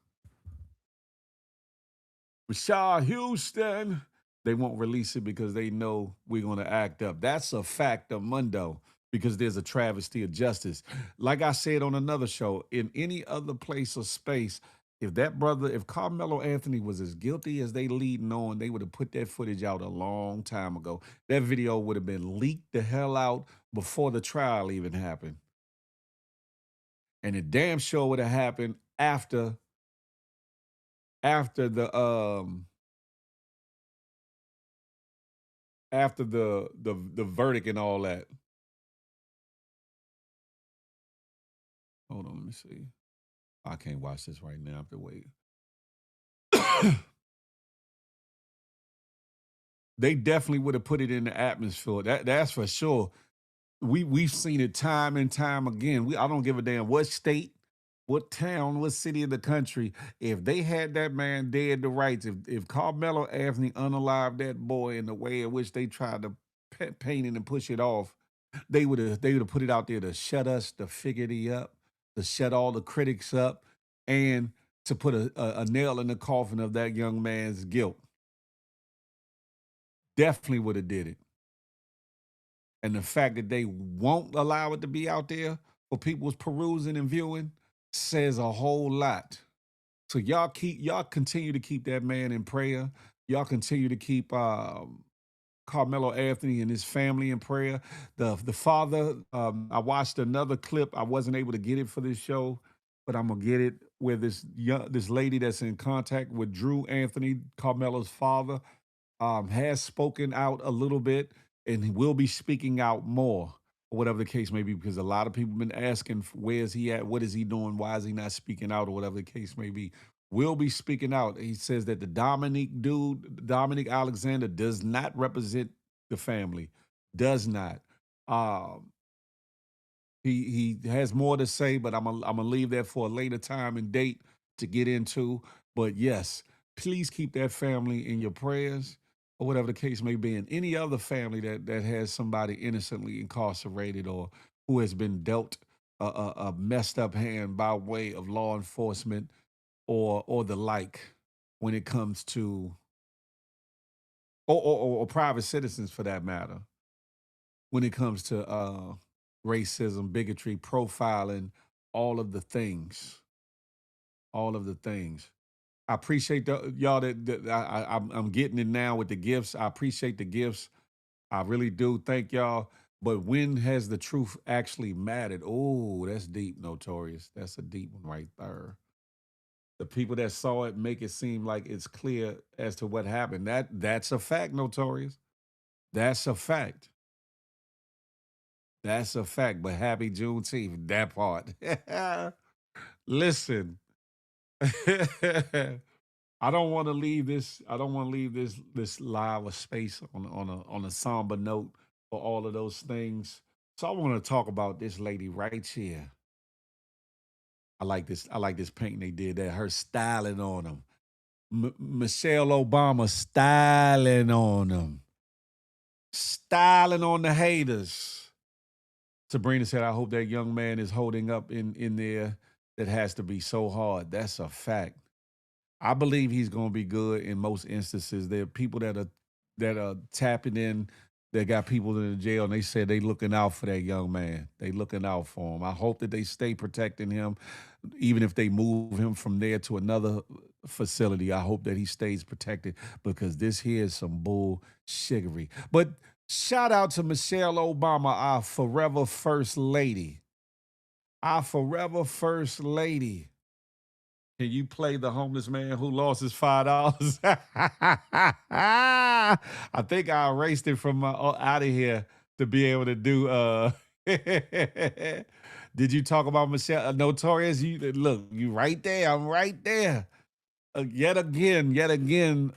Rashad Houston, they won't release it because they know we're going to act up. That's a fact of Mundo because there's a travesty of justice. Like I said on another show, in any other place or space, if Carmelo Anthony was as guilty as they leading on, they would have put that footage out a long time ago. That video would have been leaked the hell out before the trial even happened. And it damn sure would have happened after the verdict and all that. Hold on, let me see. I can't watch this right now. I have to wait. They definitely would have put it in the atmosphere. That's for sure. We've seen it time and time again. I don't give a damn what state, what town, what city of the country. If they had that man dead to rights, if Carmelo Anthony unalived that boy in the way in which they tried to paint it and push it off, they would have put it out there to shut us, to figure up, to shut all the critics up, and to put a nail in the coffin of that young man's guilt. Definitely would have did it. And the fact that they won't allow it to be out there for people's perusing and viewing says a whole lot. So y'all continue to keep that man in prayer. Y'all continue to keep Carmelo Anthony and his family in prayer. The father, I watched another clip. I wasn't able to get it for this show, but I'm gonna get it where this lady that's in contact with Drew Anthony, Carmelo's father, has spoken out a little bit. and he will be speaking out more, or whatever the case may be, because a lot of people been asking, where is he at? What is he doing? Why is he not speaking out, or whatever the case may be. Will be speaking out. He says that the Dominic Alexander, does not represent the family. Does not. Um, he has more to say, but I'm gonna leave that for a later time and date to get into. But yes, please keep that family in your prayers, or whatever the case may be, and any other family that has somebody innocently incarcerated, or who has been dealt a messed up hand by way of law enforcement, or the like, when it comes to, or private citizens for that matter, when it comes to racism, bigotry, profiling, all of the things, all of the things. I appreciate y'all that I'm getting it now with the gifts. I appreciate the gifts. I really do. Thank y'all. But when has the truth actually mattered? Oh, that's deep, Notorious. That's a deep one right there. The people that saw it make it seem like it's clear as to what happened. That's a fact, Notorious. That's a fact. That's a fact. But happy Juneteenth, that part. Listen, I don't want to leave this. I don't want to leave this live a space on a somber note for all of those things. So I want to talk about this lady right here. I like this. I like this painting they did there. Her styling on them. Michelle Obama styling on them. Styling on the haters. Sabrina said, I hope that young man is holding up in there. That has to be so hard. That's a fact. I believe he's going to be good in most instances. There are people that are tapping in, that got people in the jail, and they said they looking out for that young man. They looking out for him. I hope that they stay protecting him, even if they move him from there to another facility. I hope that he stays protected, because this here is some bullshittery. But shout out to Michelle Obama, our forever first lady. Our forever first lady. Can you play the homeless man who lost his $5? I think I erased it from out of here to be able to do. Did you talk about Michelle Notorious? You look, you right there. I'm right there. Yet again,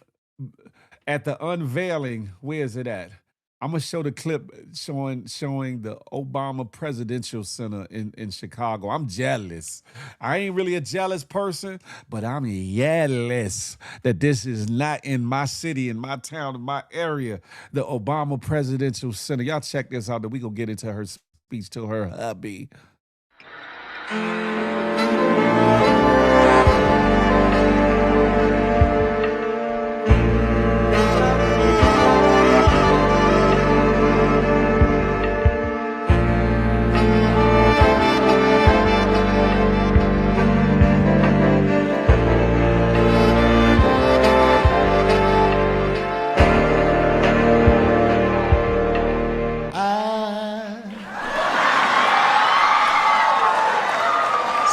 at the unveiling. Where is it at? I'm gonna show the clip showing the Obama Presidential Center in Chicago. I'm jealous. I ain't really a jealous person, but I'm jealous that this is not in my city, in my town, in my area. The Obama Presidential Center. Y'all check this out. That we gonna get into her speech to her hubby.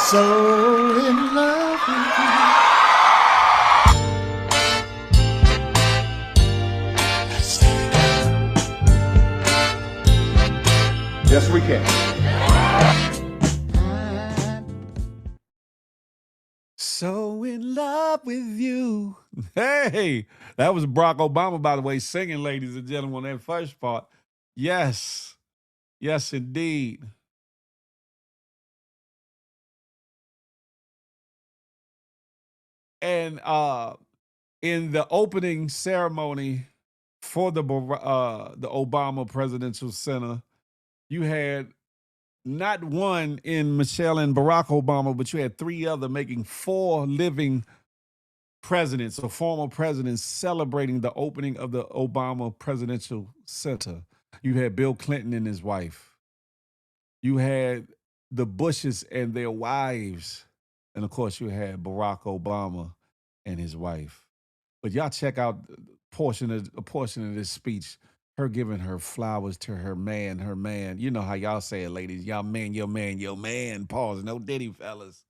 So in love with you. Yes, we can. So in love with you. Hey, that was Barack Obama, by the way, singing, ladies and gentlemen, that first part. Yes. Yes, indeed. And in the opening ceremony for the Obama Presidential Center, you had not one in Michelle and Barack Obama, but you had three other, making four living presidents or former presidents celebrating the opening of the Obama Presidential Center. You had Bill Clinton and his wife. You had the Bushes and their wives. And of course, you had Barack Obama and his wife. But y'all check out a portion of this speech, her giving her flowers to her man, her man. You know how y'all say it, ladies. Y'all man, your man, your man. Pause. No diddy, fellas.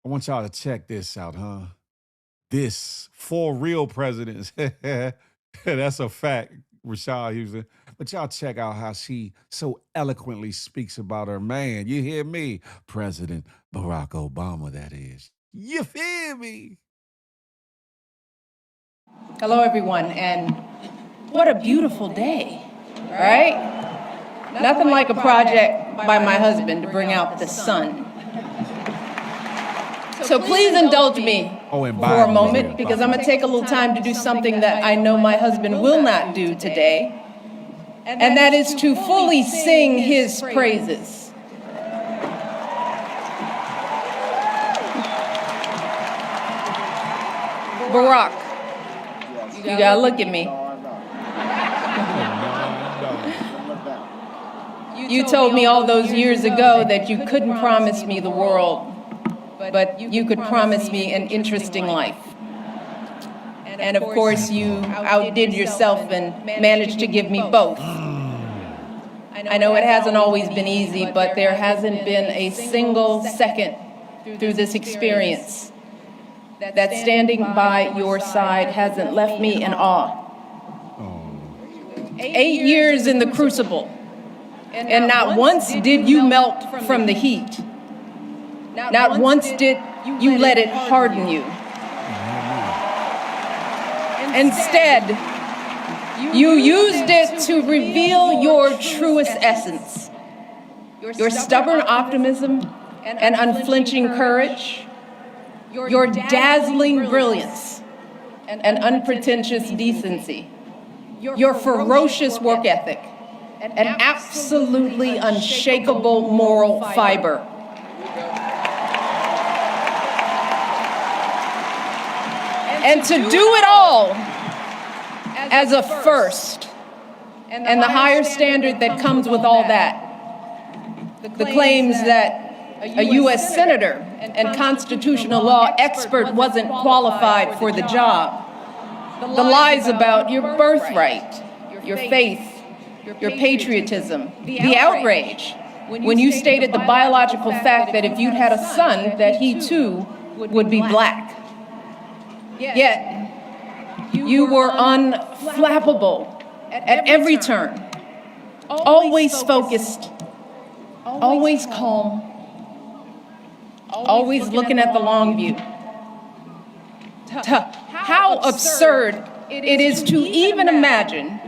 I want y'all to check this out, huh? This, four real presidents. That's a fact. Rashad Houston. But y'all check out how she so eloquently speaks about her man. You hear me? President Barack Obama, that is. You feel me? Hello, everyone, and what a beautiful day, right? Nothing like a project by my husband to bring out the sun. So please indulge me for a moment, because I'm gonna take a little time to do something that I know my husband will not do today, and that is to fully sing his praises. Barack, you gotta look at me. You told me all those years ago that you couldn't promise me the world, but you could promise me an interesting life. And of course, you outdid yourself and managed to give me both. I know it hasn't always been easy, but there hasn't been a single second through this experience that standing by your side hasn't left me in awe. 8 years in the crucible, and not once did you melt from the heat. Not once did you let it harden you. Instead, you used it to reveal your truest essence, your stubborn optimism and unflinching courage, your dazzling brilliance and unpretentious decency, your ferocious work ethic, and absolutely unshakable moral fiber. And to do it all as a first, and the higher standard that comes with all that. The claims that a U.S. senator and constitutional law expert wasn't qualified for the job. The lies about your birthright, your faith, your patriotism, the outrage when you stated the biological fact that if you'd had a son, that he too would be black. Yet, you were unflappable at every turn, always focused, always calm, always looking at the long view. How absurd it is to even imagine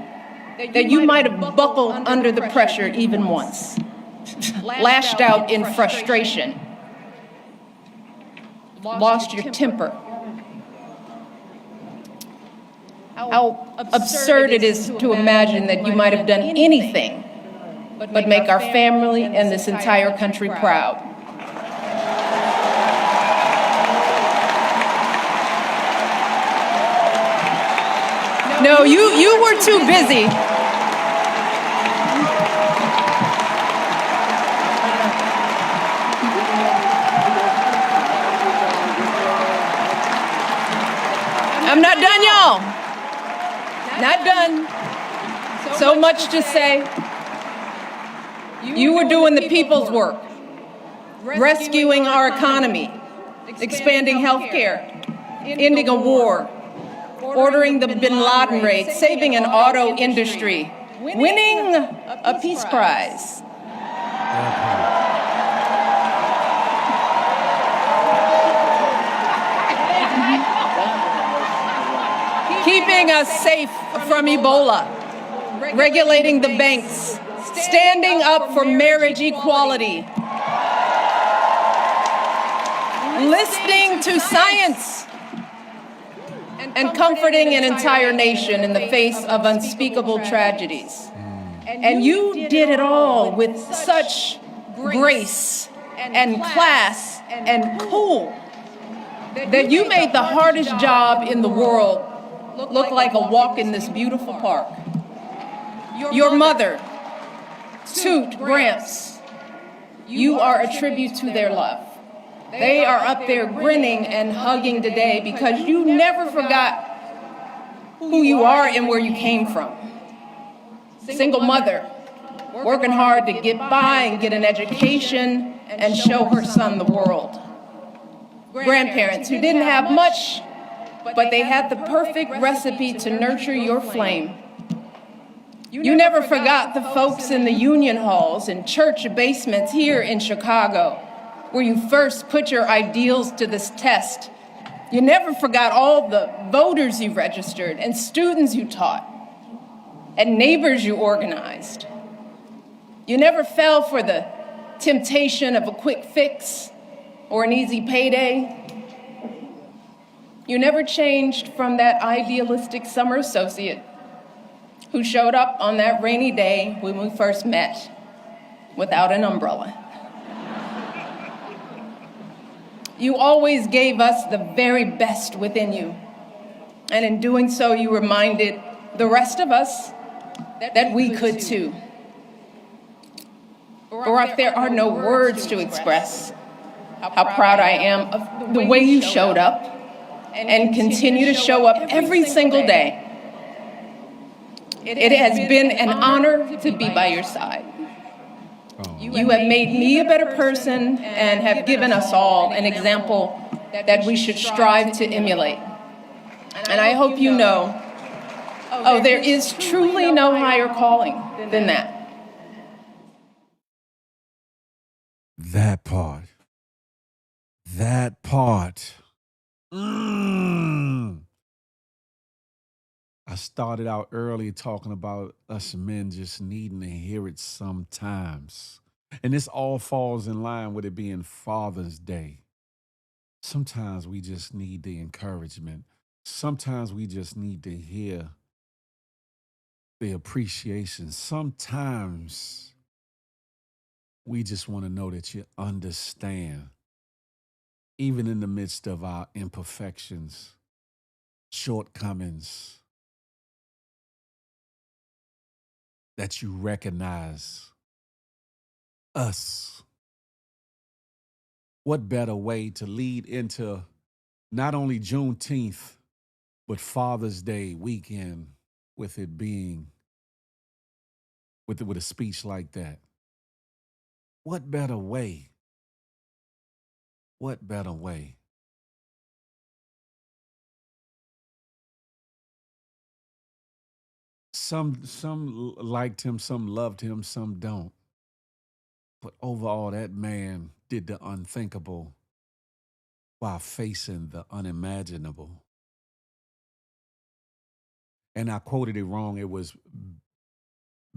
that you might have buckled under the pressure even once, lashed out in frustration, lost your temper. How absurd it is to imagine that you might have done anything but make our family and this entire country proud. No, you were too busy. I'm not done, y'all. Not done. So much to say. You were doing the people's work, rescuing our economy, expanding health care, ending a war, ordering the Bin Laden raid, saving an auto industry, winning a peace prize. Keeping us safe from Ebola, regulating the banks, standing up for marriage equality, listening to science, and comforting an entire nation in the face of unspeakable tragedies. And you did it all with such grace and class and cool that you made the hardest job in the world look like a walk in this beautiful park. Your mother, Toot, Gramps, you are a tribute to their love. They are up there grinning and hugging today because you never forgot who you are and where you came from. Single mother, working hard to get by and get an education and show her son the world. Grandparents who didn't have much, but they had the perfect recipe to nurture your flame. You never forgot the folks in the union halls and church basements here in Chicago, where you first put your ideals to this test. You never forgot all the voters you registered and students you taught and neighbors you organized. You never fell for the temptation of a quick fix or an easy payday. You never changed from that idealistic summer associate who showed up on that rainy day when we first met without an umbrella. You always gave us the very best within you. And in doing so, you reminded the rest of us that we could too. Barack, there are no words to express how proud I am of the way you showed up and continue to show up every single day. It has been an honor to be by your side. You have made me a better person and have given us all an example that we should strive to emulate. And I hope you know, there is truly no higher calling than that. That part. That part. I started out early talking about us men just needing to hear it sometimes. And this all falls in line with it being Father's Day. Sometimes we just need the encouragement. Sometimes we just need to hear the appreciation. Sometimes we just want to know that you understand, even in the midst of our imperfections, shortcomings, that you recognize us. What better way to lead into not only Juneteenth, but Father's Day weekend with it being, with a speech like that? What better way? What better way? Some liked him, some loved him, some don't. But overall, that man did the unthinkable while facing the unimaginable. And I quoted it wrong. It was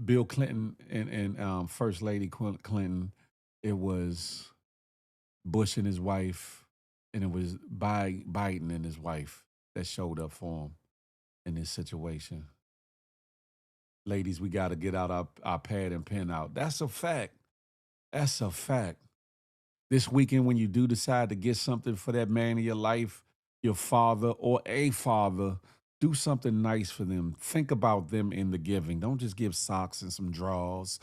Bill Clinton and First Lady Clinton. It was Bush and his wife, and it was Biden and his wife that showed up for him in this situation. Ladies, we got to get out our pad and pen out. That's a fact. That's a fact. This weekend, when you do decide to get something for that man in your life, your father or a father, do something nice for them. Think about them in the giving. Don't just give socks and some drawers.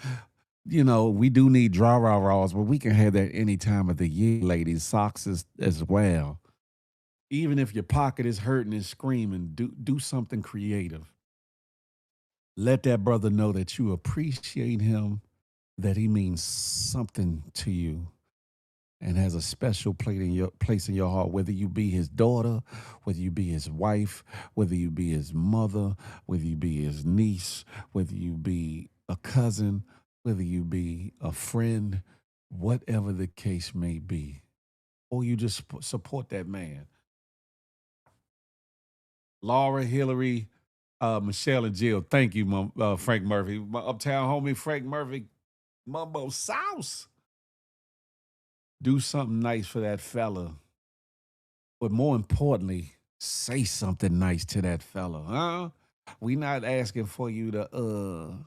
You know, we do need draws, but we can have that any time of the year, ladies. Socks as well. Even if your pocket is hurting and screaming, do something creative. Let that brother know that you appreciate him, that he means something to you and has a special place in your heart, whether you be his daughter, whether you be his wife, whether you be his mother, whether you be his niece, whether you be a cousin, whether you be a friend, whatever the case may be, or you just support that man. Laura, Hillary, Michelle, and Jill, thank you, Frank Murphy. My uptown homie, Frank Murphy, Mumbo Sauce. Do something nice for that fella. But more importantly, say something nice to that fella, huh? We not asking for you to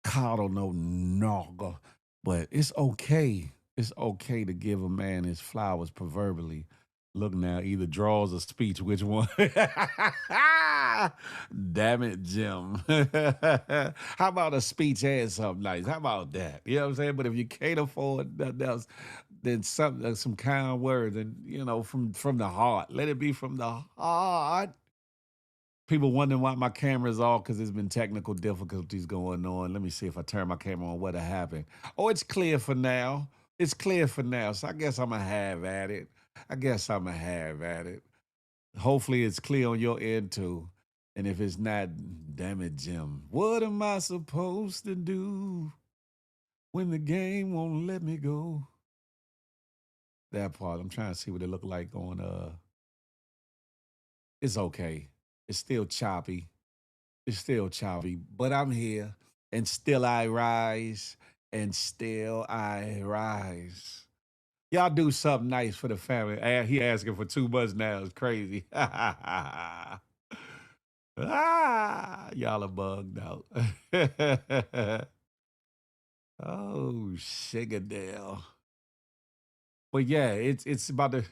coddle no nogger, but it's okay. It's okay to give a man his flowers proverbially. Look now, either draws or speech, which one? Damn it, Jim. How about a speech and something nice? How about that? You know what I'm saying? But if you can't afford nothing else, then some kind words, and from the heart. Let it be from the heart. People wondering why my camera's off because there's been technical difficulties going on. Let me see if I turn my camera on, what'll happen. Oh, it's clear for now. It's clear for now. So I guess I'm going to have at it. Hopefully it's clear on your end too. And if it's not, damn it, Jim, what am I supposed to do when the game won't let me go? That part, I'm trying to see what it look like on it's okay. It's still choppy. It's still choppy, but I'm here and still I rise and still I rise. Y'all do something nice for the family. He asking for 2 months now. It's crazy. Y'all are bugged out. Oh, Sugadale. But yeah, it's about to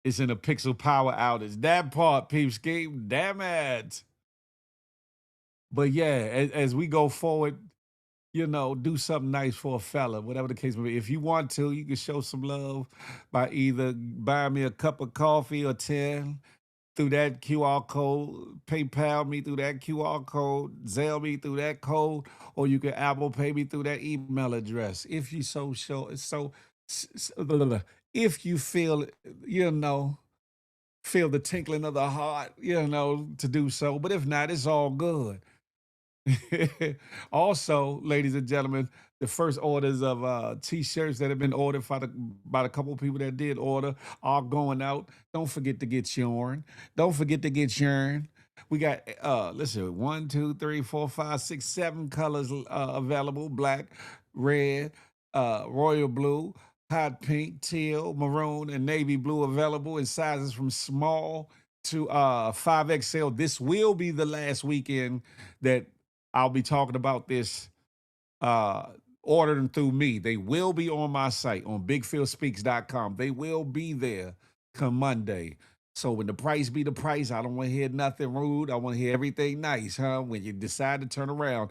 it's in a pixel power outage. That part, peep scheme. Damn it. But yeah, as we go forward, do something nice for a fella, whatever the case may be. If you want to, you can show some love by either buying me a cup of coffee or 10 through that QR code, PayPal me through that QR code, Zelle me through that code, or you can Apple Pay me through that email address. If you if you feel, feel the tinkling of the heart, to do so. But if not, it's all good. Also, ladies and gentlemen, the first orders of t-shirts that have been ordered by the couple of people that did order are going out. Don't forget to get yourn. Don't forget to get yourn. We got listen, 1, 2, 3, 4, 5, 6, 7 colors available: black, red, royal blue, hot pink, teal, maroon, and navy blue available in sizes from small to 5XL. This will be the last weekend that I'll be talking about this. Order them through me. They will be on my site on bigphilspeaks.com. They will be there come Monday. So when the price be the price, I don't want to hear nothing rude. I want to hear everything nice, huh? When you decide to turn around,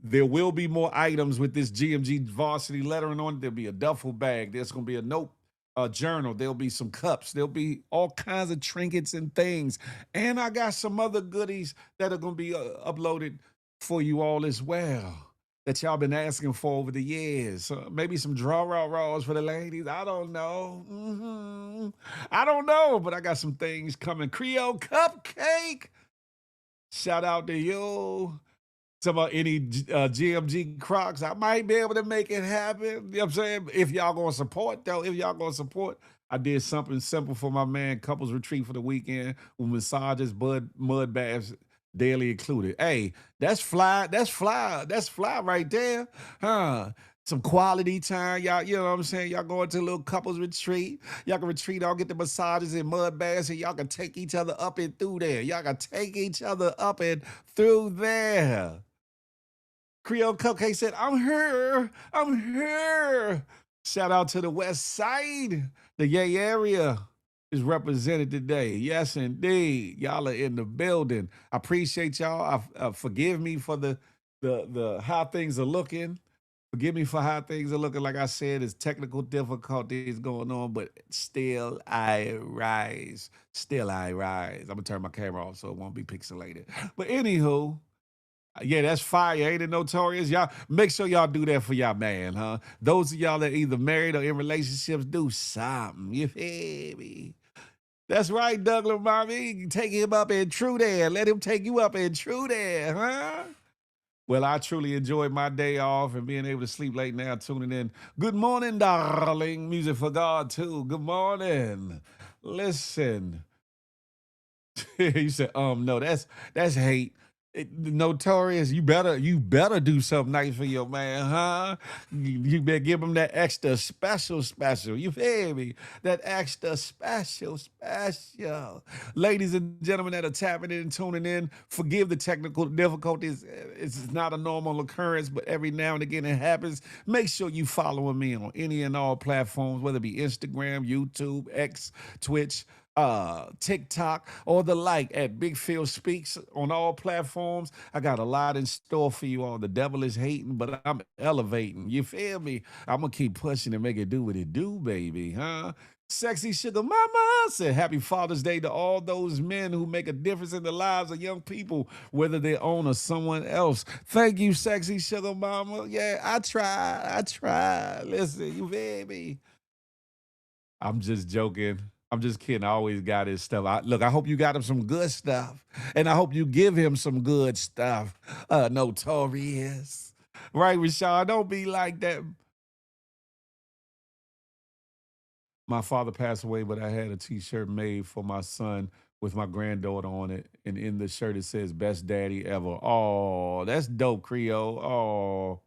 there will be more items with this GMG varsity lettering on it. There'll be a duffel bag. There's going to be a note, a journal. There'll be some cups. There'll be all kinds of trinkets and things. And I got some other goodies that are going to be uploaded for you all as well that y'all been asking for over the years. Maybe some draws for the ladies. I don't know. I don't know, but I got some things coming. Creole Cupcake. Shout out to you. Some any GMG Crocs, I might be able to make it happen. You know what I'm saying? If y'all gonna support, though, I did something simple for my man, couples retreat for the weekend with massages, mud baths, daily included. Hey, that's fly. That's fly. That's fly right there. Huh? Some quality time. Y'all, you know what I'm saying? Y'all going to a little couples retreat. Y'all can retreat, I'll get the massages and mud baths, and y'all can take each other up and through there. Y'all can take each other up and through there. Creole Cupcake said, I'm here. I'm here. Shout out to the West Side. The Yay area is represented today. Yes, indeed. Y'all are in the building. I appreciate y'all. Forgive me for the how things are looking. Forgive me for how things are looking. Like I said, there's technical difficulties going on, but still I rise. Still I rise. I'm gonna turn my camera off so it won't be pixelated. But anywho, yeah, that's fire. Ain't it notorious? Y'all make sure y'all do that for y'all man, huh? Those of y'all that either married or in relationships, do something. You feel me? That's right, Douglas, mommy. Take him up in true there. Let him take you up in true there, huh? Well, I truly enjoyed my day off and being able to sleep late now, tuning in. Good morning, darling. Music for God, too. Good morning. Listen. You said, no, that's hate. Notorious, you better do something nice for your man, huh? You better give him that extra special. You feel me? That extra special. Ladies and gentlemen that are tapping in and tuning in, forgive the technical difficulties. It's not a normal occurrence, but every now and again it happens. Make sure you following me on any and all platforms, whether it be Instagram, YouTube, X, Twitch, TikTok, or the like at Big Phil Speaks on all platforms. I got a lot in store for you all. The devil is hating, but I'm elevating. You feel me? I'm gonna keep pushing and make it do what it do, baby, huh? Sexy Sugar Mama said, Happy Father's Day to all those men who make a difference in the lives of young people, whether they own or someone else. Thank you, Sexy Sugar Mama. Yeah, I try. Listen, you feel me? I'm just joking. I'm just kidding. I always got his stuff. Look, I hope you got him some good stuff. And I hope you give him some good stuff. Notorious. Right, Rashad? Don't be like that. My father passed away, but I had a t-shirt made for my son with my granddaughter on it. And in the shirt, it says, best daddy ever. Oh, that's dope, Creole.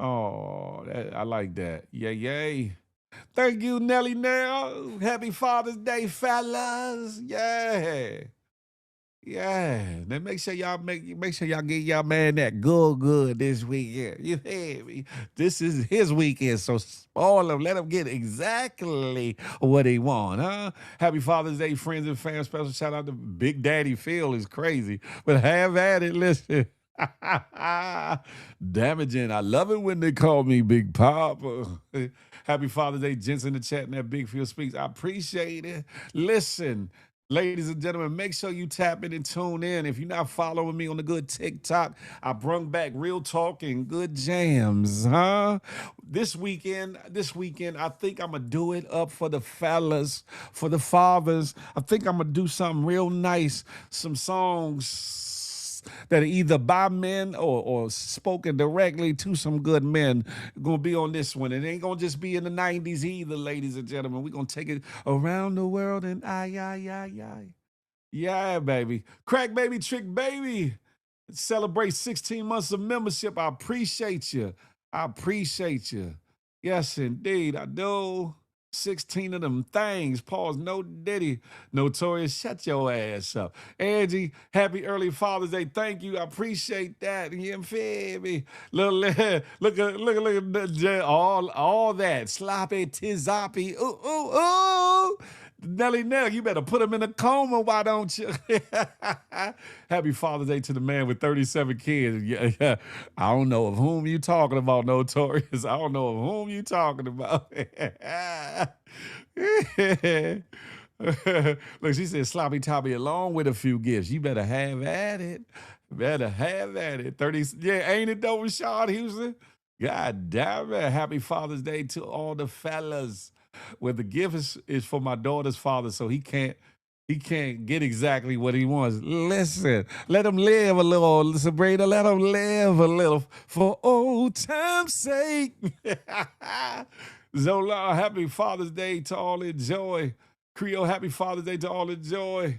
I like that. Yay, yay. Thank you, Nelly Nell. Happy Father's Day, fellas. Yeah. Yeah. Then make sure y'all get y'all man that good this weekend. You hear me? This is his weekend, so spoil him. Let him get exactly what he want, huh? Happy Father's Day, friends and fans. Special shout out to Big Daddy Phil is crazy. But have at it, listen. Damaging. I love it when they call me Big Papa. Happy Father's Day, gents in the chat and that Big Phil speaks. I appreciate it. Listen, ladies and gentlemen, make sure you tap in and tune in. If you're not following me on the good TikTok, I brung back real talk and good jams, huh? This weekend, I think I'm gonna do it up for the fellas, for the fathers. I think I'm gonna do something real nice, some songs that are either by men or spoken directly to some good men. Gonna be on this one. It ain't gonna just be in the 90s either, ladies and gentlemen. We're gonna take it around the world and ay. Yeah, baby. Crack baby, trick baby. Celebrate 16 months of membership. I appreciate you. I appreciate you. Yes, indeed, I do. 16 of them things. Pause. No diddy. Notorious, shut your ass up. Angie, happy early Father's Day. Thank you. I appreciate that. You feel me? Look at all that. Sloppy, tizoppy. Ooh. Nelly Nell, you better put him in a coma, why don't you? Happy Father's Day to the man with 37 kids. Yeah. I don't know of whom you talking about, Notorious. I don't know of whom you talking about. Look, she said sloppy toppy along with a few gifts. You better have at it. Better have at it. 30, yeah, ain't it though, Rashad Houston? God damn it. Happy Father's Day to all the fellas. Well, the gift is for my daughter's father, so he can't get exactly what he wants. Listen, let him live a little, Sabrina. Let him live a little for old time's sake. Zola, happy Father's Day to all enjoy. Creole, happy Father's Day to all enjoy.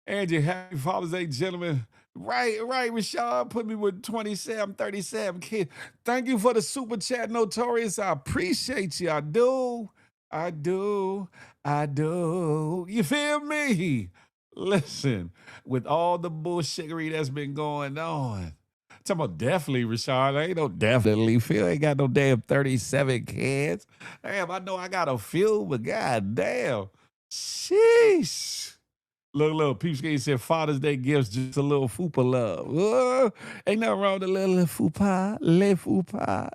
Angie, happy Father's Day, gentlemen. Right, Rashad. Put me with 27, 37 kids. Thank you for the super chat, Notorious. I appreciate you. I do. You feel me? Listen, with all the bullshittery that's been going on. Talking about definitely, Rashad. Ain't no definitely. Phil ain't got no damn 37 kids. Damn, I know I got a few, but god damn. Sheesh. Look, Peepskate said Father's Day gifts, just a little fupa love. Ain't nothing wrong with a little fupa, le fupa.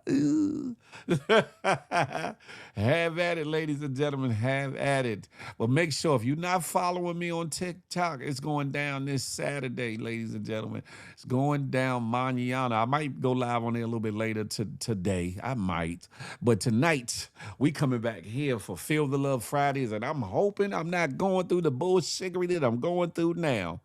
Have at it, ladies and gentlemen, have at it. But make sure, if you're not following me on TikTok, it's going down this Saturday, ladies and gentlemen. It's going down mañana. I might go live on there a little bit later today. I might. But tonight, we coming back here for Feel the Love Fridays, and I'm hoping I'm not going through the bullshittery that I'm going through now.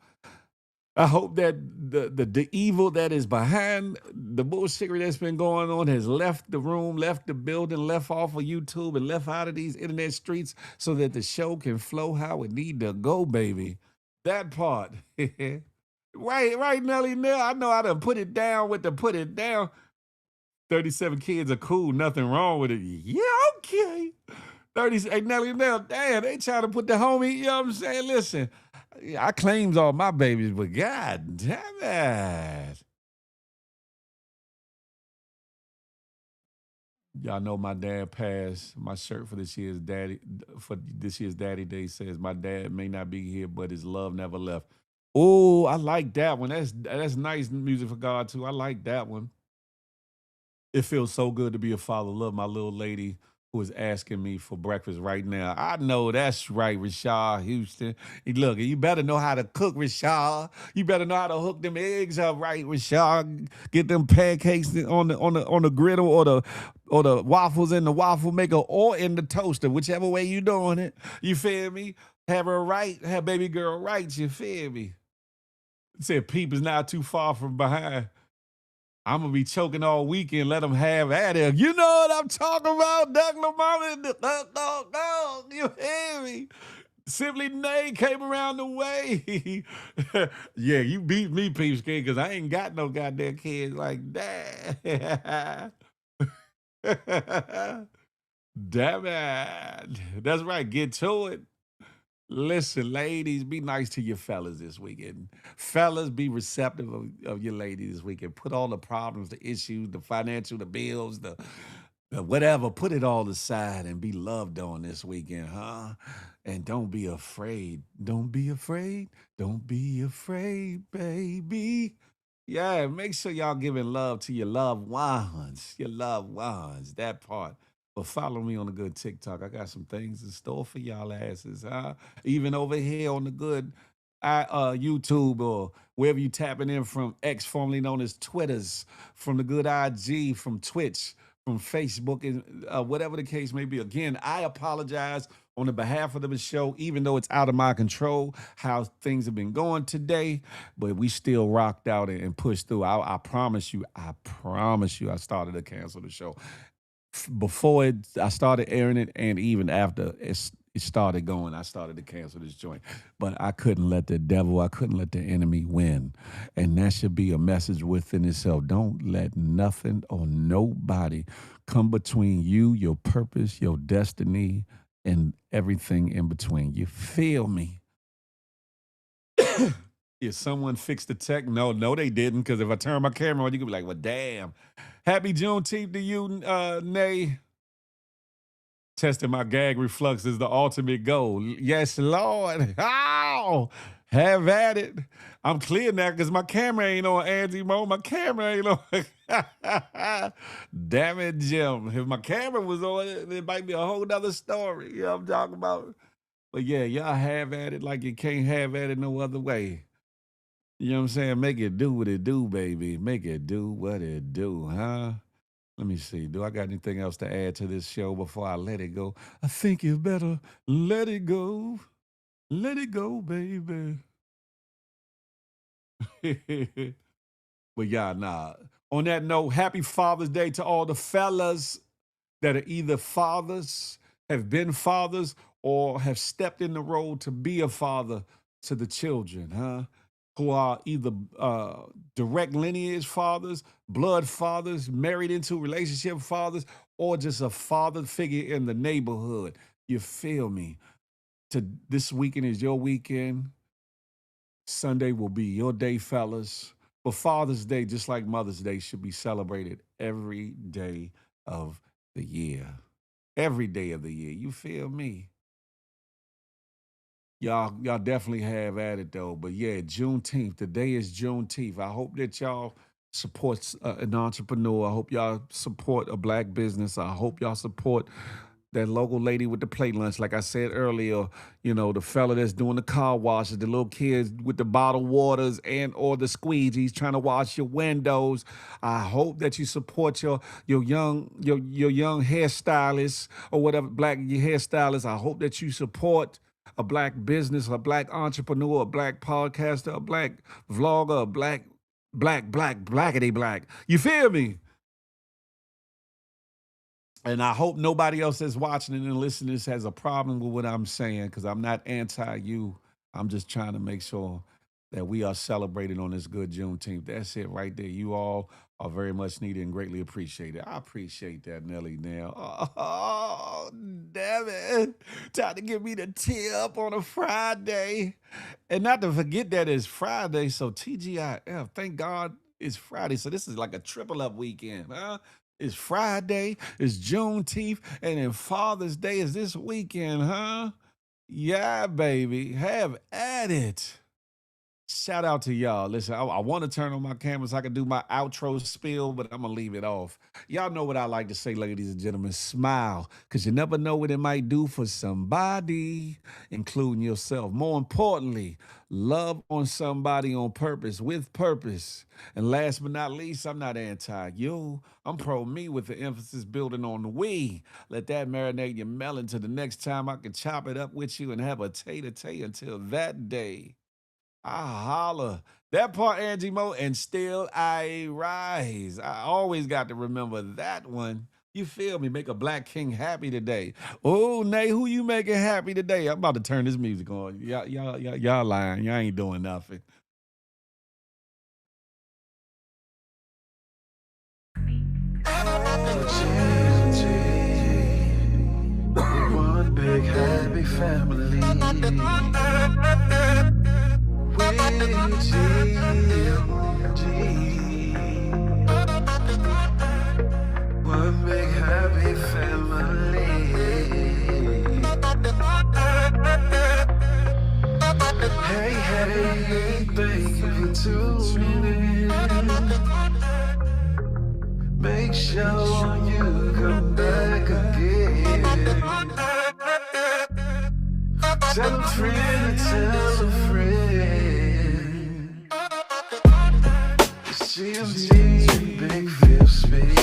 I hope that the evil that is behind the bullshittery that's been going on has left the room, left the building, left off of YouTube, and left out of these internet streets so that the show can flow how it need to go, baby. That part. Right, Nelly Nell. I know I done put it down with the put it down. 37 kids are cool, nothing wrong with it. Yeah, okay. 30, hey, Nelly Nell, damn, they trying to put the homie, you know what I'm saying? Listen, I claims all my babies, but god damn it. Y'all know my dad passed. My shirt for this year's Daddy Day says my dad may not be here, but his love never left. Oh, I like that one. That's nice music for God too. I like that one. It feels so good to be a father. Love my little lady who is asking me for breakfast right now. I know that's right, Rashad Houston. Look, you better know how to cook, Rashad. You better know how to hook them eggs up right, Rashad. Get them pancakes on the griddle or the waffles in the waffle maker or in the toaster, whichever way you doing it. You feel me? Have her right, have baby girl rights. You feel me? Said Peep is not too far from behind. I'm gonna be choking all weekend. Let them have at it. You know what I'm talking about, Doug Lamar. You hear me? Simply Nay came around the way. Yeah, you beat me, Peeps King, because I ain't got no goddamn kids like that. Damn it. That's right. Get to it. Listen, ladies, be nice to your fellas this weekend. Fellas, be receptive of your ladies this weekend. Put all the problems, the issues, the financial, the bills, the whatever, put it all aside and be loved on this weekend, huh? And don't be afraid. Don't be afraid. Don't be afraid, baby. Yeah, make sure y'all giving love to your loved ones. Your loved ones. That part. But follow me on the good TikTok. I got some things in store for y'all asses, huh? Even over here on the good YouTube or wherever you tapping in from, X, formerly known as Twitters, from the good IG, from Twitch, from Facebook, and whatever the case may be. Again, I apologize on the behalf of the show, even though it's out of my control how things have been going today, but we still rocked out and pushed through. I promise you, I started to cancel the show. Before I started airing it, and even after it started going, I started to cancel this joint. But I couldn't let the devil, I couldn't let the enemy win. And that should be a message within itself. Don't let nothing or nobody come between you, your purpose, your destiny, and everything in between. You feel me? If someone fixed the tech, no, they didn't. Because if I turn my camera on, you could be like, well, damn. Happy Juneteenth to you, Nay. Testing my gag reflux is the ultimate goal. Yes, Lord. Ow! Have at it. I'm clear now because my camera ain't on anti-mode. My camera ain't on. Damn it, Jim. If my camera was on, it might be a whole nother story. You know what I'm talking about? But yeah, y'all have at it like you can't have at it no other way. You know what I'm saying? Make it do what it do, baby. Make it do what it do, huh? Let me see. Do I got anything else to add to this show before I let it go? I think you better let it go. Let it go, baby. But yeah, nah. On that note, happy Father's Day to all the fellas that are either fathers, have been fathers, or have stepped in the role to be a father to the children, huh? Who are either direct lineage fathers, blood fathers, married into relationship fathers, or just a father figure in the neighborhood. You feel me? This weekend is your weekend. Sunday will be your day, fellas. But Father's Day, just like Mother's Day, should be celebrated every day of the year. Every day of the year. You feel me? Y'all definitely have at it though. But yeah, Juneteenth. Today is Juneteenth. I hope that y'all support an entrepreneur. I hope y'all support a black business. I hope y'all support that local lady with the plate lunch. Like I said earlier, you know, the fella that's doing the car washes, the little kids with the bottled waters and or the squeegees trying to wash your windows. I hope that you support your young hairstylist or whatever, black your hairstylist. I hope that you support a black business, a black entrepreneur, a black podcaster, a black vlogger, a blackity black. You feel me? And I hope nobody else that's watching and listening to this has a problem with what I'm saying, because I'm not anti you. I'm just trying to make sure that we are celebrated on this good Juneteenth. That's it right there. You all are very much needed and greatly appreciated. I appreciate that, Nelly now. Oh, damn it. Time to give me the tip on a Friday. And not to forget that it's Friday, so TGIF, thank God it's Friday. So this is like a triple up weekend, huh? It's Friday, it's Juneteenth, and then Father's Day is this weekend, huh? Yeah, baby. Have at it. Shout out to y'all. Listen, I want to turn on my camera so I can do my outro spill, but I'm going to leave it off. Y'all know what I like to say, ladies and gentlemen. Smile, because you never know what it might do for somebody, including yourself. More importantly, love on somebody on purpose, with purpose. And last but not least, I'm not anti-you. I'm pro-me with the emphasis building on the we. Let that marinate your melon till the next time I can chop it up with you and have a tay-to-tay until that day. I holler. That part, Angie Mo, and still I rise. I always got to remember that one. You feel me? Make a black king happy today. Oh, Nay, who you making happy today? I'm about to turn this music on. Y'all lying. Y'all ain't doing nothing. One big happy family. One big happy family. Hey, thank you for tuning in. Make sure you come back again. Tell a friend to tell a friend. GMT, big fifth speech.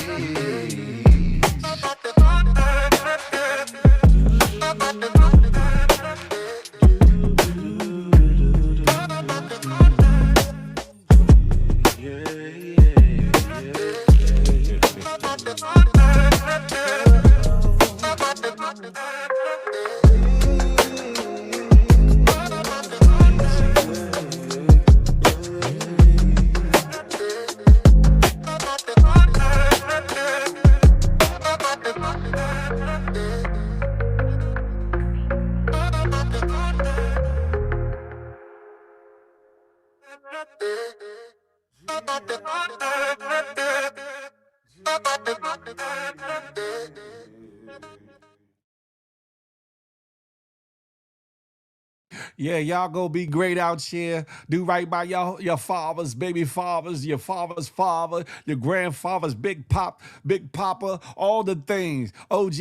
Yeah, y'all go be great out here. Do right by your fathers, baby fathers, your father's father, your grandfather's big papa, all the things. OG,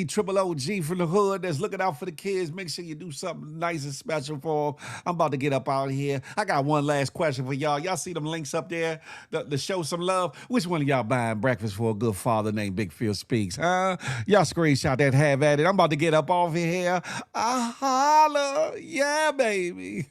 triple OG from the hood that's looking out for the kids. Make sure you do something nice and special for them. I'm about to get up out of here. I got one last question for y'all. Y'all see them links up there to show some love? Which one of y'all buying breakfast for a good father named Big Phil Speaks, huh? Y'all screenshot that, have at it. I'm about to get up off of here. I holla. Yeah, baby.